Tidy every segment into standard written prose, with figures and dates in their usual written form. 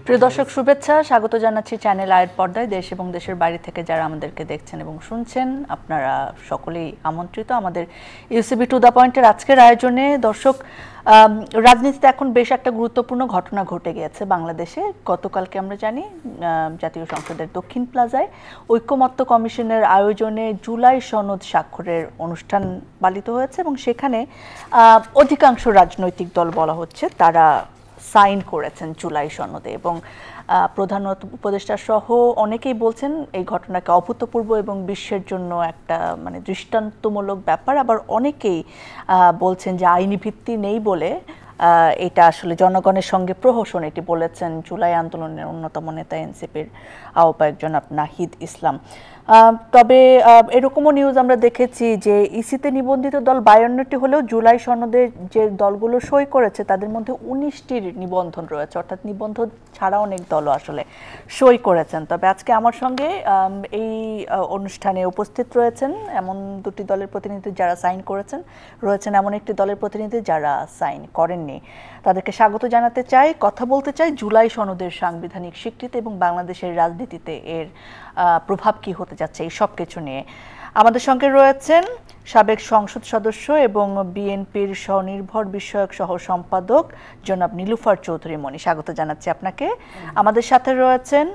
প্রিয় দর্শক শুভেচ্ছা, স্বাগত জানাচ্ছি চ্যানেল আয়ের পর্দায়। দেশ এবং দেশের বাইরে থেকে যারা আমাদেরকে দেখছেন এবং শুনছেন, আপনারা সকলেই আমন্ত্রিত আমাদের ইউসিবি টু দ্য পয়েন্টের আজকের আয়োজনে। দর্শক, রাজনীতিতে এখন বেশ একটা গুরুত্বপূর্ণ ঘটনা ঘটে গিয়েছে বাংলাদেশে। গতকালকে আমরা জানি জাতীয় সংসদের দক্ষিণ প্লাজায় ঐকমত্য কমিশনের আয়োজনে জুলাই সনদ স্বাক্ষরের অনুষ্ঠান পালিত হয়েছে এবং সেখানে অধিকাংশ রাজনৈতিক দল বলা হচ্ছে তারা সাইন করেছেন জুলাই সনদে এবং প্রধান উপদেষ্টা সহ অনেকেই বলছেন এই ঘটনাকে অভূতপূর্ব এবং বিশ্বের জন্য একটা দৃষ্টান্তমূলক ব্যাপার। আবার অনেকেই বলছেন যে আইনি ভিত্তি নেই বলে এটা আসলে জনগণের সঙ্গে প্রহসন। এটি বলেছেন জুলাই আন্দোলনের অন্যতম নেতা এনসিপির আহ্বায়ক জনাব নাহিদ ইসলাম। তবে এরকমও নিউজ আমরা দেখেছি যে ইসিতে নিবন্ধিত দল 52টি হলেও জুলাই সনদে যে দলগুলো সই করেছে তাদের মধ্যে 19টির নিবন্ধন রয়েছে, অর্থাৎ নিবন্ধন ছাড়া অনেক দলও আসলে সই করেছেন। তবে আজকে আমার সঙ্গে এই অনুষ্ঠানে উপস্থিত রয়েছেন এমন দুটি দলের প্রতিনিধি যারা সাইন করেছেন, রয়েছেন এমন একটি দলের প্রতিনিধি যারা সাইন করেননি। তাদেরকে স্বাগত জানাতে চাই, কথা বলতে চাই জুলাই সনদের সাংবিধানিক স্বীকৃতি এবং বাংলাদেশের রাজনীতিতে এর প্রভাব কি হতে যাচ্ছে এই সব কিছু নিয়ে। আমাদের সঙ্গে রয়েছেন সাবেক সংসদ সদস্য এবং বিএনপির স্বনির্ভর বিষয়ক সহ সম্পাদক জনাব নীলুফার চৌধুরী মনি, স্বাগত জানাচ্ছি আপনাকে। আমাদের সাথে রয়েছেন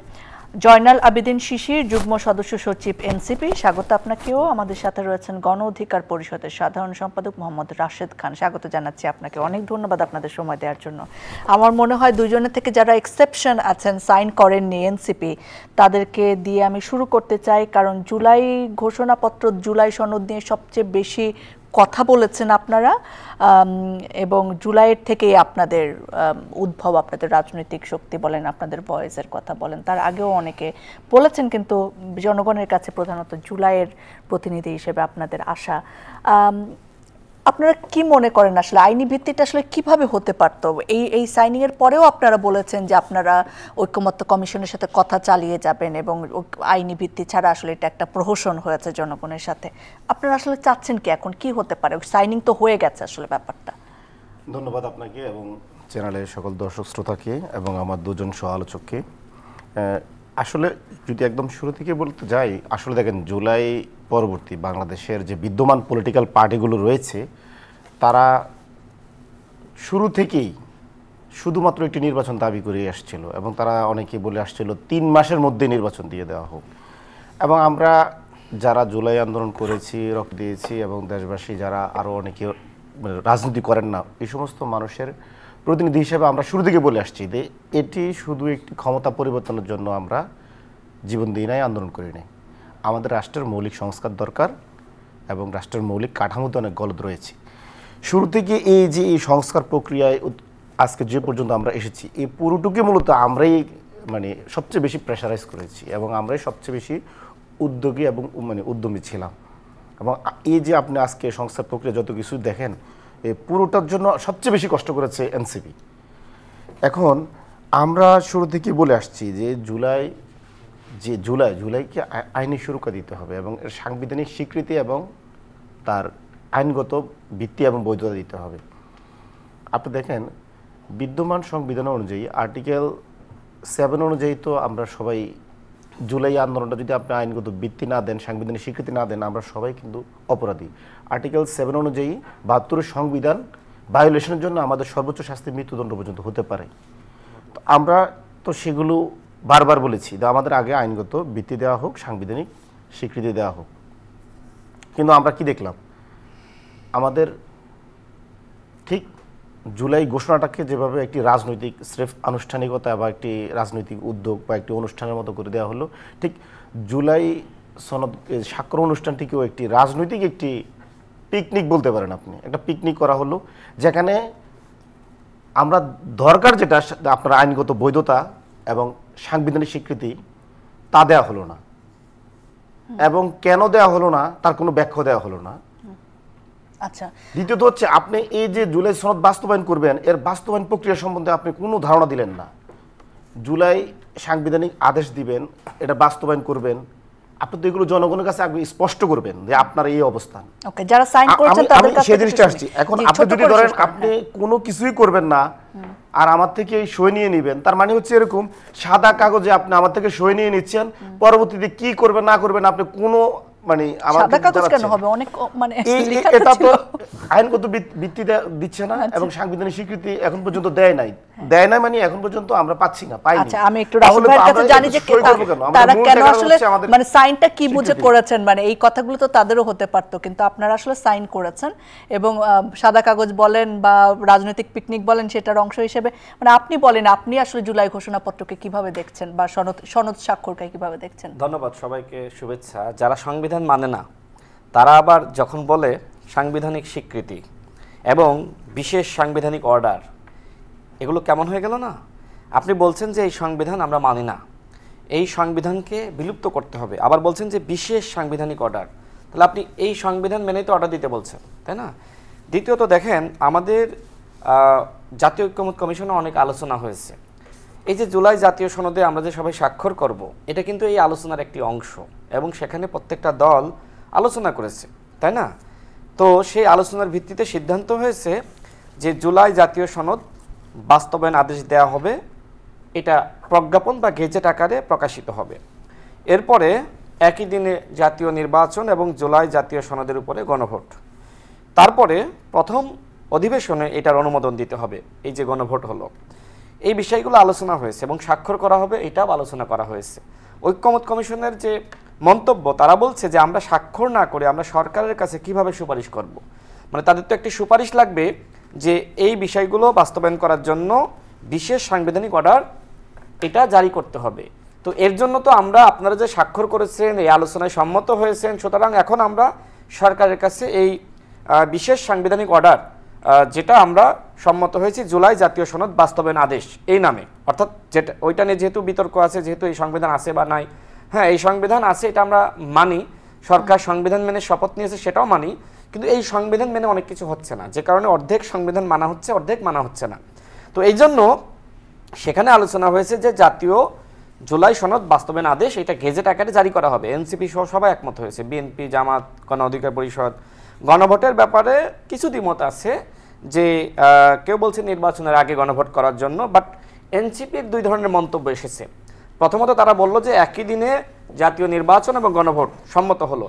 জয়নাল আবেদিন শিশির, যুগ্ম সদস্য সচিব এনসিপি, স্বাগত আপনাকেও। আমাদের সাথে রয়েছেন গণ অধিকার পরিষদের সাধারণ সম্পাদক মোহাম্মদ রাশেদ খান, স্বাগত জানাচ্ছি আপনাকে। অনেক ধন্যবাদ আপনাদের সময় দেওয়ার জন্য। আমার মনে হয় দুজনের থেকে যারা এক্সেপশন আছেন, সাইন করেননি এনসিপি, তাদেরকে দিয়ে আমি শুরু করতে চাই, কারণ জুলাই ঘোষণাপত্র, জুলাই সনদ নিয়ে সবচেয়ে বেশি কথা বলেছেন আপনারা এবং জুলাইয়ের থেকেই আপনাদের উদ্ভব, আপনাদের রাজনৈতিক শক্তি বলেন, আপনাদের ভয়েসের কথা বলেন। তার আগেও অনেকে বলেছেন, কিন্তু জনগণের কাছে প্রধানত জুলাইয়ের প্রতিনিধি হিসেবে আপনাদের আশা। আপনারা কি মনে করেন আসলে আইনি ভিত্তিটা আসলে কিভাবে হতে পারত? এই সাইনিং এর পরেও আপনারা বলেছেন যে আপনারা ঐকমত্য কমিশনের সাথে কথা চালিয়ে যাবেন এবং আইনি ভিত্তি ছাড়া আসলে এটা একটা প্রহসন হয়েছে জনগণের সাথে। আপনারা আসলে চাচ্ছেন কি, এখন কি হতে পারে? সাইনিং তো হয়ে গেছে আসলে ব্যাপারটা। ধন্যবাদ আপনাকে এবং চ্যানেলের সকল দর্শক শ্রোতাকে এবং আমার দুজন সহ আলোচককে। আসলে যদি একদম শুরু থেকে বলতে যাই, আসলে দেখেন জুলাই পরবর্তী বাংলাদেশের যে বিদ্যমান পলিটিক্যাল পার্টিগুলো রয়েছে তারা শুরু থেকেই শুধুমাত্র একটি নির্বাচন দাবি করে আসছিল এবং তারা অনেকে বলে আসছিল 3 মাসের মধ্যে নির্বাচন দিয়ে দেওয়া হোক। এবং আমরা যারা জুলাই আন্দোলন করেছি, রক্ত দিয়েছি এবং দেশবাসী যারা আরও অনেকে রাজনীতি করেন না, এই সমস্ত মানুষের প্রতিনিধি হিসেবে আমরা শুরু থেকে বলে আসছি যে এটি শুধু একটি ক্ষমতা পরিবর্তনের জন্য আমরা জীবন দিই নাই, আন্দোলন করি নাই। আমাদের রাষ্ট্রের মৌলিক সংস্কার দরকার এবং রাষ্ট্রের মৌলিক কাঠামোতে অনেক গলদ রয়েছে। শুরু থেকে এই যে এই সংস্কার প্রক্রিয়ায় আজকে যে পর্যন্ত আমরা এসেছি, এই পুরোটুকু মূলত আমরাই সবচেয়ে বেশি প্রেশারাইজ করেছি এবং আমরাই সবচেয়ে বেশি উদ্যোগী এবং উদ্যমী ছিলাম। এবং এই যে আপনি আজকে সংস্কার প্রক্রিয়া যত কিছু দেখেন, এই পুরোটার জন্য সবচেয়ে বেশি কষ্ট করেছে এনসিপি। এখন আমরা শুরু থেকে বলে আসছি যে জুলাইকে আইনি সুরক্ষা দিতে হবে এবং এর সাংবিধানিক স্বীকৃতি এবং তার আইনগত ভিত্তি এবং বৈধতা দিতে হবে। আপনি দেখেন বিদ্যমান সংবিধান অনুযায়ী আর্টিকেল 7 অনুযায়ী তো আমরা সবাই জুলাই আন্দোলনটা যদি আপনি আইনগত ভিত্তি না দেন, সাংবিধানিক স্বীকৃতি না দেন, আমরা সবাই কিন্তু অপরাধী। আর্টিকেল 7 অনুযায়ী 72 সংবিধান ভায়োলেশনের জন্য আমাদের সর্বোচ্চ শাস্তি মৃত্যুদণ্ড পর্যন্ত হতে পারে। তো আমরা তো সেগুলো বারবার বলেছি যে আমাদের আগে আইনগত ভিত্তি দেওয়া হোক, সাংবিধানিক স্বীকৃতি দেওয়া হোক। কিন্তু আমরা কি দেখলাম, আমাদের ঠিক জুলাই ঘোষণাটাকে যেভাবে একটি রাজনৈতিক স্রেফ আনুষ্ঠানিকতা বা একটি রাজনৈতিক উদ্যোগ বা একটি অনুষ্ঠানের মতো করে দেওয়া হলো, ঠিক জুলাই সনদ স্বাক্ষর অনুষ্ঠানটিকেও একটি রাজনৈতিক একটি পিকনিক বলতে পারেন আপনি। একটা পিকনিক করা হলো যেখানে আমরা দরকার যেটা আপনার আইনগত বৈধতা এবং সাংবিধানিক স্বীকৃতি তা দেওয়া হলো না এবং কেন দেওয়া হলো না তার কোনো ব্যাখ্যা দেওয়া হলো না। আচ্ছা, দ্বিতীয়ত হচ্ছে আপনি এই যে জুলাই সনদ বাস্তবায়ন করবেন, এর বাস্তবায়ন প্রক্রিয়া সম্বন্ধে আপনি কোনো ধারণা দিলেন না। জুলাই সাংবিধানিক আদেশ দিবেন, এটা বাস্তবায়ন করবেন, আপনি তো এগুলো জনগণের কাছে আগে স্পষ্ট করবেন যে আপনার এই অবস্থান। ওকে, যারা সাইন করেছেন তাদের কাছে সেই জিনিসটা আসছি। এখন আপনি যদি ধরেন আপনি কোনো কিছুই করবেন না, আর আমার থেকে এই সই নিয়ে নেবেন, তার মানে হচ্ছে এরকম সাদা কাগজে আপনি আমার থেকে সই নিয়ে নিচ্ছেন, পরবর্তীতে কি করবেন না করবেন আপনি কোনো মানে সাদা কাগজ কেন হবে, অনেক মানে লেখা এটা তো ছিল। আইনগত ভিত্তি দিচ্ছে না এবং সাংবিধানিক স্বীকৃতি এখন পর্যন্ত দেয় নাই মানে এখন পর্যন্ত আমরা পাচ্ছি না, পাইনি। আচ্ছা, আমি একটু রাশিদ ভাইয়ের কাছে জানি যে তারা কেন আসলে মানে সাইনটা কি বুঝে করেছেন, মানে এই কথাগুলো তো তাদেরও হতে পারতো, কিন্তু আপনারা আসলে সাইন করেছেন এবং সাদা কাগজ বলেন বা রাজনৈতিক পিকনিক বলেন সেটার অংশ হিসেবে, মানে আপনি বলেন আপনি আসলে জুলাই ঘোষণাপত্রকে কিভাবে দেখছেন বা সনদ স্বাক্ষরকে কিভাবে দেখছেন? ধন্যবাদ, সবাইকে শুভেচ্ছা। যারা সংবিধান মানে না তারা আবার যখন বলে সাংবিধানিক স্বীকৃতি এবং বিশেষ সাংবিধানিক অর্ডার, এগুলো কেমন হয়ে গেল না? আপনি বলছেন যে এই সংবিধান আমরা মানি না, এই সংবিধানকে বিলুপ্ত করতে হবে, আবার বলছেন যে বিশেষ সাংবিধানিক অর্ডার, তাহলে আপনি এই সংবিধান মেনেই তো অর্ডার দিতে বলছেন, তাই না? দ্বিতীয়ত দেখেন, আমাদের জাতীয় ঐক্যমত্য কমিশনে অনেক আলোচনা হয়েছে। এই যে জুলাই জাতীয় সনদে আমরা যে সবাই স্বাক্ষর করব, এটা কিন্তু এই আলোচনার একটি অংশ এবং সেখানে প্রত্যেকটা দল আলোচনা করেছে, তাই না? তো সেই আলোচনার ভিত্তিতে সিদ্ধান্ত হয়েছে যে জুলাই জাতীয় সনদ বাস্তবায়ন আদেশ দেওয়া হবে, এটা প্রজ্ঞাপন বা গেজেট আকারে প্রকাশিত হবে। এরপরে একই দিনে জাতীয় নির্বাচন এবং জুলাই জাতীয় সনদের উপরে গণভোট, তারপরে প্রথম অধিবেশনে এটার অনুমোদন দিতে হবে। এই যে গণভোট হলো, এই বিষয়গুলো আলোচনা হয়েছে এবং স্বাক্ষর করা হবে, এটাও আলোচনা করা হয়েছে। ঐক্যমত্য কমিশনের যে মন্তব্য, তারা বলছে যে আমরা স্বাক্ষর না করে আমরা সরকারের কাছে কিভাবে সুপারিশ করব, মানে তাদের তো একটি সুপারিশ লাগবে যে এই বিষয়গুলো বাস্তবায়ন করার জন্য বিশেষ সাংবিধানিক অর্ডার এটা জারি করতে হবে। তো এর জন্য তো আমরা, আপনারা যে স্বাক্ষর করেছেন, এই আলোচনায় সম্মত হয়েছেন, সুতরাং এখন আমরা সরকারের কাছে এই বিশেষ সাংবিধানিক অর্ডার যেটা আমরা সম্মত হয়েছি জুলাই জাতীয় সনদ বাস্তবায়ন আদেশ এই নামে, অর্থাৎ যেটা ওইটা নিয়ে যেহেতু বিতর্ক আছে, যেহেতু এই সংবিধান আছে বা নাই, হ্যাঁ এই সংবিধান আছে এটা আমরা মানি, সরকার সংবিধান মেনে শপথ নিয়েছে সেটাও মানি, কিন্তু এই সংবিধান মেনে অনেক কিছু হচ্ছে না, যে কারণে অর্ধেক সংবিধান মানা হচ্ছে, অর্ধেক মানা হচ্ছে না। তো এই জন্য সেখানে আলোচনা হয়েছে যে জাতীয় জুলাই সনদ বাস্তবায়ন আদেশ এটা গেজেট আকারে জারি করা হবে। এনসিপি সহ সবাই একমত হয়েছে, বিএনপি, জামাত, গণ অধিকার পরিষদ। গণভোটের ব্যাপারে কিছু দ্বিমত আছে, যে কেউ বলছে নির্বাচনের আগে গণভোট করার জন্য, বাট এনসিপির দুই ধরনের মন্তব্য এসেছে। প্রথমত তারা বলল যে একই দিনে জাতীয় নির্বাচন এবং গণভোট সম্মত হলো,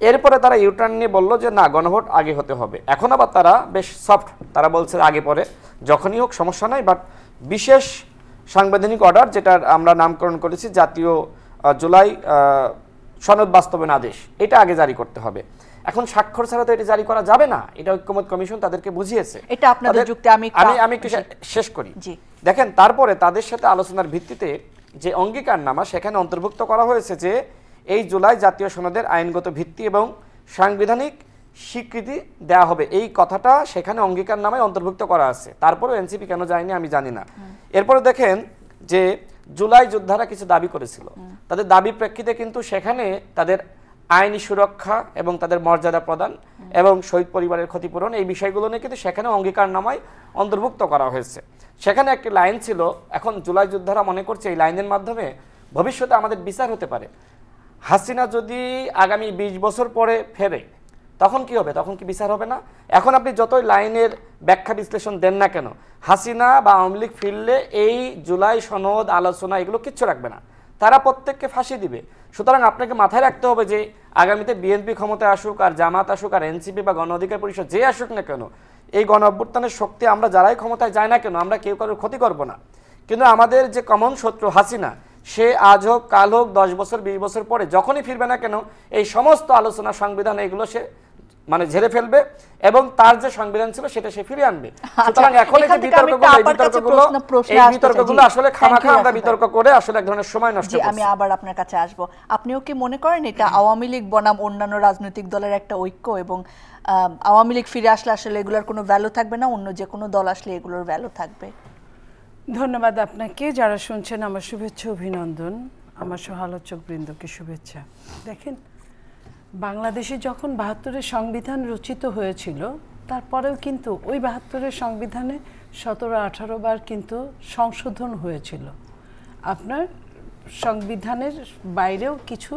এরপরে তারা ইউটার্ন নিয়ে বলল যে না, গণভোট আগে হতে হবে। এখন আবার তারা বেশ সফট, তারা বলছে আগে পরে যখনই হোক সমস্যা নাই, বাট বিশেষ সাংবিধানিক অর্ডার, যেটার আমরা নামকরণ করেছি জাতীয় জুলাই সনদ বাস্তবায়ন আদেশ, এটা আগে জারি করতে হবে। এখন স্বাক্ষর ছাড়া তো এটা জারি করা যাবে না, এটা ঐক্যমত্য কমিশন তাদেরকে বুঝিয়েছে। এটা আপনাদের যুক্তি, আমি একটু শেষ করি। দেখেন, তারপরে তাদের সাথে আলোচনার ভিত্তিতে যে অঙ্গীকারনামা, সেখানে অন্তর্ভুক্ত করা হয়েছে যে এই জুলাই জাতীয় সনদের আইনগত ভিত্তি এবং সাংবিধানিক স্বীকৃতি দেওয়া হবে, এই কথাটা সেখানে অঙ্গীকারনামায় অন্তর্ভুক্ত করা আছে। তারপরেও এনসিপি কেন যায়নি আমি জানি না। এরপরে দেখেন যে জুলাই যোদ্ধারা কিছু দাবি করেছিল, তাদের দাবির প্রেক্ষিতে কিন্তু সেখানে তাদের আইনি সুরক্ষা এবং তাদের মর্যাদা প্রদান এবং শহীদ পরিবারের ক্ষতিপূরণ, এই বিষয়গুলো নিয়ে কিন্তু সেখানে অঙ্গীকারনামায় অন্তর্ভুক্ত করা হয়েছে। সেখানে একটি লাইন ছিল, এখন জুলাই যোদ্ধারা মনে করছে এই লাইনের মাধ্যমে ভবিষ্যতে আমাদের বিচার হতে পারে। হাসিনা যদি আগামী 20 বছর পরে ফেরে, তখন কি হবে? তখন কি বিচার হবে না? এখন আপনি যতই লাইনের ব্যাখ্যা বিশ্লেষণ দেন না কেন, হাসিনা বা আওয়ামী লীগ ফিরলে এই জুলাই সনদ আলোচনা এগুলো কিচ্ছু রাখবে না, তারা প্রত্যেককে ফাঁসি দিবে। সুতরাং আপনাকে মাথায় রাখতে হবে যে আগামীতে বিএনপি ক্ষমতায় আসুক, আর জামাত আসুক, আর এনসিপি বা গণ অধিকার পরিষদ যে আসুক না কেন, এই গণ অভ্যুত্থানের শক্তি আমরা যারাই ক্ষমতায় যায় না কেন, আমরা কেউ কারোর ক্ষতি করব না। কিন্তু আমাদের যে কমন শত্রু হাসিনা, সে আজ হোক, কাল হোক, 10 বছর 20 বছর পরে যখনই ফিরবে না কেন, এই সমস্ত আলোচনা, সংবিধান এগুলো সে মানে ঝেড়ে ফেলবে এবং তার যে সংবিধান ছিল সেটা সে ফিরিয়ে আনবে। সুতরাং এখন এই বিতর্কগুলো আসলে খামাখা আমরা বিতর্ক করে আসলে এক ধরনের সময় নষ্ট করছি। আমি আবার আপনার কাছে আসব। আপনিও কি মনে করেন এটা আওয়ামী লীগ বনাম অন্যান্য রাজনৈতিক দলের একটা ঐক্য, এবং আওয়ামী লীগ ফিরে আসলে আসলে এগুলোর কোনো ভ্যালু থাকবে না, অন্য যে কোনো দল আসলে এগুলোর ভ্যালু থাকবে? ধন্যবাদ আপনাকে, যারা শুনছেন আমার শুভেচ্ছা, অভিনন্দন, আমার সহালোচক বৃন্দকে শুভেচ্ছা। দেখেন, বাংলাদেশে যখন 72-এর সংবিধান রচিত হয়েছিল, তারপরেও কিন্তু ওই 72-এর সংবিধানে 17-18 বার কিন্তু সংশোধন হয়েছিল। আপনার সংবিধানের বাইরেও কিছু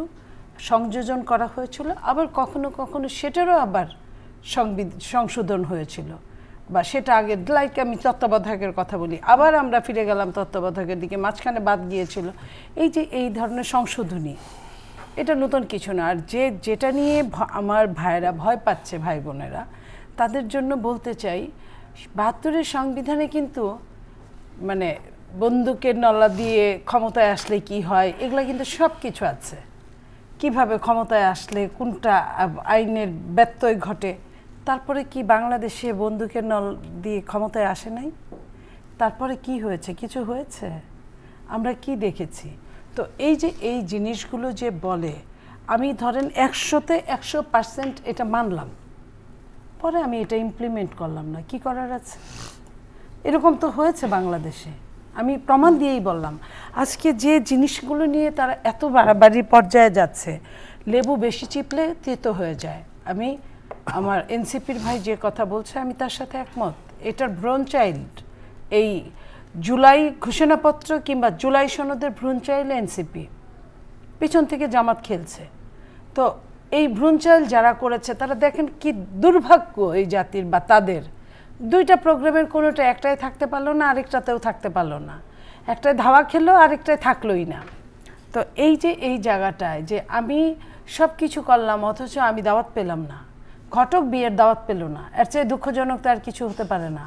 সংযোজন করা হয়েছিল, আবার কখনো কখনো সেটারও আবার সংশোধন হয়েছিল। বা সেটা আগে লাইক আমি তত্ত্বাবধায়কের কথা বলি, আবার আমরা ফিরে গেলাম তত্ত্বাবধায়কের দিকে, মাঝখানে বাদ গিয়েছিল। এই যে এই ধরনের সংশোধনী, এটা নতুন কিছু না। আর যেটা নিয়ে আমার ভাইরা ভয় পাচ্ছে, ভাই বোনেরা, তাদের জন্য বলতে চাই ৭২-এর সংবিধানে কিন্তু মানে বন্দুকের নলা দিয়ে ক্ষমতায় আসলে কি হয় এগুলা কিন্তু সব কিছু আছে। কিভাবে ক্ষমতায় আসলে কোনটা আইনের ব্যত্যয় ঘটে। তারপরে কি বাংলাদেশে বন্দুকের নল দিয়ে ক্ষমতায় আসে নাই? তারপরে কি হয়েছে? কিছু হয়েছে? আমরা কি দেখেছি? তো এই যে এই জিনিসগুলো যে বলে, আমি ধরেন ১০০-তে ১০০% এটা মানলাম, পরে আমি এটা ইমপ্লিমেন্ট করলাম না, কি করার আছে? এরকম তো হয়েছে বাংলাদেশে, আমি প্রমাণ দিয়েই বললাম। আজকে যে জিনিসগুলো নিয়ে তারা এত বাড়াবাড়ি পর্যায়ে যাচ্ছে, লেবু বেশি চিপলে তেতো হয়ে যায়। আমি আমার এনসিপির ভাই যে কথা বলছে আমি তার সাথে একমত। এটার ব্রোনচাইল্ড এই জুলাই ঘোষণাপত্র কিংবা জুলাই সনদের ব্রোনচাইল্ড এনসিপি, পিছন থেকে জামাত খেলছে। তো এই ব্রোনচাইল্ড যারা করেছে তারা দেখেন কি দুর্ভাগ্য এই জাতির বা তাদের। দুইটা প্রোগ্রামের কোনোটা একটাই থাকতে পারলো না, আরেকটাতেও থাকতে পারলো না। একটাই ধাওয়া খেলো, আরেকটাই থাকলোই না। তো এই যে এই জায়গাটায় যে আমি সব কিছু করলাম অথচ আমি দাওয়াত পেলাম না, ঘটক বিয়ের দাওয়াত পেল না, এর চেয়ে দুঃখজনক তো আর কিছু হতে পারে না।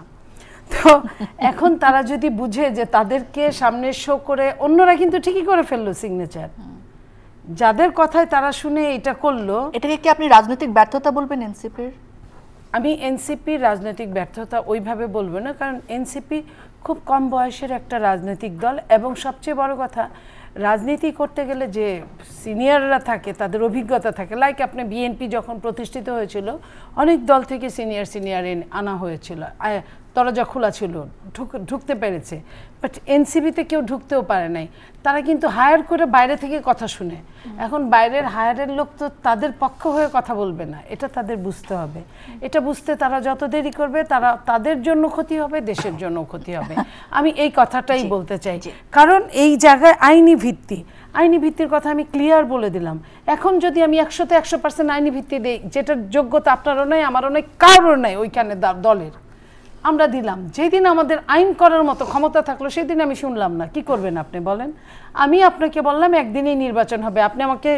তো এখন তারা যদি বুঝে যে তাদেরকে সামনে শো করে, অন্যরা কিন্তু ঠিকই করে ফেললো সিগনেচার, যাদের কথায় তারা শুনে এটা করলো। এটাকে কি আপনি রাজনৈতিক ব্যর্থতা বলবেন এনসিপির? আমি এনসিপির রাজনৈতিক ব্যর্থতা ওইভাবে বলবো না, কারণ এনসিপি খুব কম বয়সের একটা রাজনৈতিক দল, এবং সবচেয়ে বড় কথা রাজনীতি করতে গেলে যে সিনিয়ররা থাকে তাদের অভিজ্ঞতা থাকে। লাইক আপনি বিএনপি যখন প্রতিষ্ঠিত হয়েছিল অনেক দল থেকে সিনিয়র আনা হয়েছিল, দরজা খোলা ছিল, ঢুকতে পেরেছে। বাট এনসিপিতে কেউ ঢুকতেও পারে নাই, তারা কিন্তু হায়ার করে বাইরে থেকে কথা শুনে। এখন বাইরের হায়ারের লোক তো তাদের পক্ষ হয়ে কথা বলবে না, এটা তাদের বুঝতে হবে। এটা বুঝতে তারা যত দেরি করবে তাদের জন্য ক্ষতি হবে, দেশের জন্য ক্ষতি হবে। আমি এই কথাটাই বলতে চাই, কারণ এই জায়গায় আইনি ভিত্তির কথা আমি ক্লিয়ার বলে দিলাম। এখন যদি আমি ১০০-তে ১০০% আইনি ভিত্তি দেই, যেটার যোগ্যতা আপনারও নাই, আমারও নাই, কারোর নাই ওইখানে দলের, আমরা দিলাম। যেদিন আমাদের আইন করার মতো ক্ষমতা থাকলো সেদিন আমি শুনলাম না, কি করবেন আপনি বলেন? আমি আপনাকে বললাম একদিনেই নির্বাচন হবে, আপনি আমাকে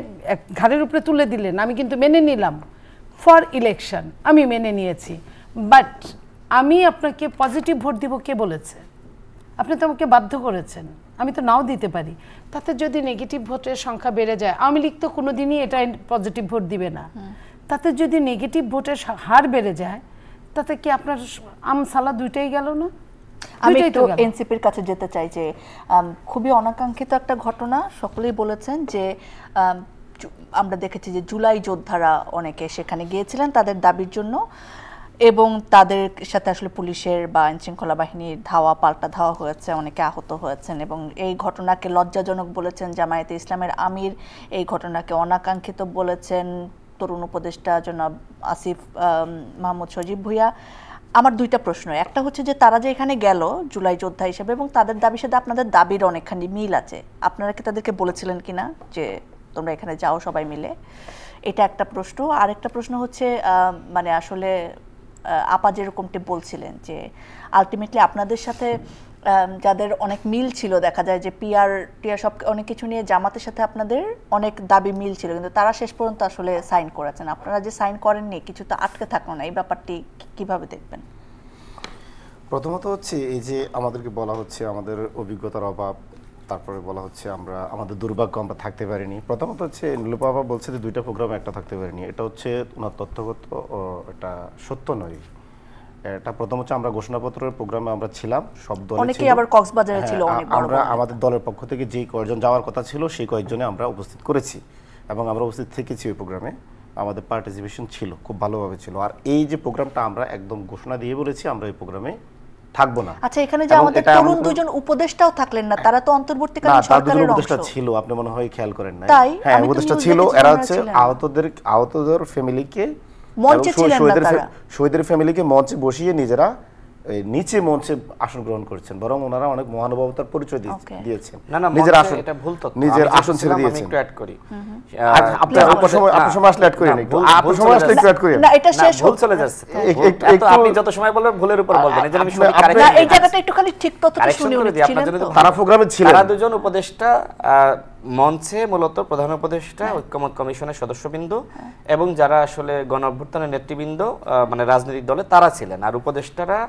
ঘাড়ের উপরে তুলে দিলেন, আমি কিন্তু মেনে নিলাম ফর ইলেকশন, আমি মেনে নিয়েছি। বাট আমি আপনাকে পজিটিভ ভোট দিব কে বলেছে? আপনি তো আমাকে বাধ্য করেছেন, আমি তো নাও দিতে পারি। তাতে যদি নেগেটিভ ভোটের সংখ্যা বেড়ে যায়, আওয়ামী লীগ তো কোনোদিনই এটা পজিটিভ ভোট দিবে না। তাতে যদি নেগেটিভ ভোটের হার বেড়ে যায়, তাতে কি আপনার আমসালা দুইটাই গেল না? আমি একটু এনসিপির কাছে যেতে চাই যে খুবই অনাকাঙ্ক্ষিত একটা ঘটনা, সকলেই বলেছেন যে আমরা দেখেছি যে জুলাই যোদ্ধারা অনেকে সেখানে গিয়েছিলেন তাদের দাবির জন্য, এবং তাদের সাথে আসলে পুলিশের বা আইনশৃঙ্খলা বাহিনীর পাল্টা ধাওয়া হয়েছে, অনেকে আহত হয়েছেন, এবং এই ঘটনাকে লজ্জাজনক বলেছেন জামায়াতে ইসলামের আমির, এই ঘটনাকে অনাকাঙ্ক্ষিত বলেছেন তরুণ উপদেষ্টা জনাব আসিফ মাহমুদ সজীব ভুঁইয়া। আমার দুইটা প্রশ্ন, একটা হচ্ছে যে তারা যে এখানে গেল জুলাই যোদ্ধা হিসেবে এবং তাদের দাবির সাথে আপনাদের দাবির অনেকখানি মিল আছে, আপনারা কি তাদেরকে বলেছিলেন কিনা যে তোমরা এখানে যাও সবাই মিলে? এটা একটা প্রশ্ন। আরেকটা প্রশ্ন হচ্ছে মানে আসলে আপা যেরকমটি বলছিলেন যে আলটিমেটলি আপনাদের সাথে যাদের অনেক মিল ছিল, দেখা যায় যে পিআর সব অনেক কিছু নিয়ে জামাতের সাথে আপনাদের অনেক দাবি মিল ছিল, কিন্তু তারা শেষ পর্যন্ত আসলে সাইন করেছেন, আপনারা যে সাইন করেননি কিছু তো আটকে থাকলো না, এই ব্যাপারটি কিভাবে দেখবেন? প্রথমত হচ্ছে এই যে আমাদেরকে বলা হচ্ছে আমাদের অভিজ্ঞতার অভাব, তারপরে বলা হচ্ছে আমাদের দুর্ভাগ্য আমরা থাকতে পারিনি। প্রথমত হচ্ছে নীলুপা আপা বলছে যে দুইটা প্রোগ্রাম একটা থাকতে পারিনি, এটা হচ্ছে ওনার তথ্যগত, এটা সত্য নয়। এটা প্রথম হচ্ছে আমরা ঘোষণাপত্রের প্রোগ্রামে আমরা ছিলাম, সব দল অনেকেই আবার কক্সবাজারে ছিল, আমরা আমাদের দলের পক্ষ থেকে যেই কয়েকজন যাওয়ার কথা ছিল সেই কয়েকজনে আমরা উপস্থিত করেছি এবং আমরা উপস্থিত থেকেছি ওই প্রোগ্রামে, আমাদের পার্টিসিপেশন ছিল, খুব ভালোভাবে ছিল। আর এই যে প্রোগ্রামটা আমরা একদম ঘোষণা দিয়ে বলেছি আমরা এই প্রোগ্রামে থাকবো না। আচ্ছা, এখানে যে আমাদের তরুণ দুজন উপদেষ্টাও থাকলেন না, তারা তো অন্তর্বর্তীকালীন সরকারের অংশ ছিল, আপনি মনে হয় খেয়াল করেন না? হ্যাঁ, উপদেষ্টা ছিল, এরা হচ্ছে আহতদের ফ্যামিলিকে, শহীদের ফ্যামিলিকে মঞ্চে বসিয়ে নিজেরা নিচে মঞ্চে আসন গ্রহণ করছেন, বরং ওনারা অনেক মহানুভবতার পরিচয় দিয়েছেন। না না, নিজের আসন, এটা ভুল তথ্য। নিজের আমি আসন ছেড়ে দিয়েছেন। আমি একটু অ্যাড করি। আপনার সময় আসলে অ্যাড করেন, আপনার সময় আসলে একটু অ্যাড করেন। না এটা শেষ ভুল চলে যাচ্ছে। আপনি যত সময় বলবেন ভুলের উপর বলবেন, এজন্য আমি শুনি না এই জায়গাটা একটু খালি ঠিক তথ্যটা শুনি উনি ছিলেন তো। তারা প্রোগ্রামে ছিলেন। তারা দুজন উপদেষ্টা মঞ্চে মূলত প্রধান উপদেষ্টা, ঐক্যমত কমিশনের সদস্যবৃন্দ এবং যারা আসলে গণ অভ্যুত্থানের নেতৃবৃন্দ মানে রাজনৈতিক দলে তারা ছিলেন। আর উপদেষ্টারা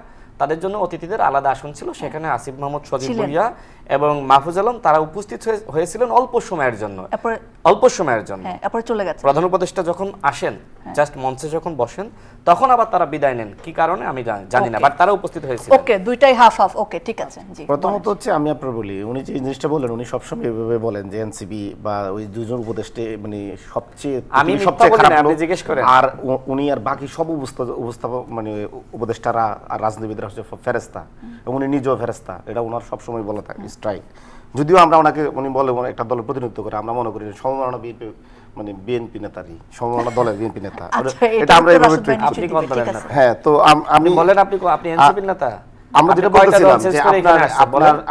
তাদের জন্য অতিথিদের আলাদা আসন ছিল, সেখানে আসিফ মাহমুদ সজীব ভুঁইয়া এবং মাহফুজ আলম তারা উপস্থিত হয়েছিলেন অল্প সময়ের জন্য, অল্প সময়ের জন্য। এরপরে চলে গেছে। প্রধান উপদেষ্টা যখন আসেন, জাস্ট মঞ্চে যখন বসেন, তখন আবার তারা বিদায় নেন। কি কারণে আমি জানি না, বাট তারা উপস্থিত হয়েছিল। ওকে, দুইটাই হাফ হাফ। ওকে, ঠিক আছে। জি, প্রথমত হচ্ছে আমি আপনার বলি, উনি যে জিনিসটা বলেন, উনি সবসময় এভাবে বলেন যে এনসিপি বা ওই দুজন উপদেষ্টা মানে সবচেয়ে খারাপ, আপনি জিজ্ঞেস করেন। আর উনি আর বাকি সব উপস্থাপক মানে উপদেষ্টারা আর রাজনীতিবিদরা হচ্ছে ফেরেস্তা, এবং উনি নিজেও ফেরেস্তা। এটা ওনার সবসময় বলা থাকে স্ট্রাইক। যদিও আমরা ওনাকে উনি বলে একটা দলের প্রতিনিধিত্ব করে, আমরা মনে করি সমমনা বিএনপি মানে বিএনপি নেতারই, সমমনা দলের বিএনপি নেতা। এটা আমরা এইভাবে আপনি কোন দলের নেতা? হ্যাঁ, তো আমি বলেন আপনি এনসিপির নেতা? আমরা যেটা বলতেছিলাম যে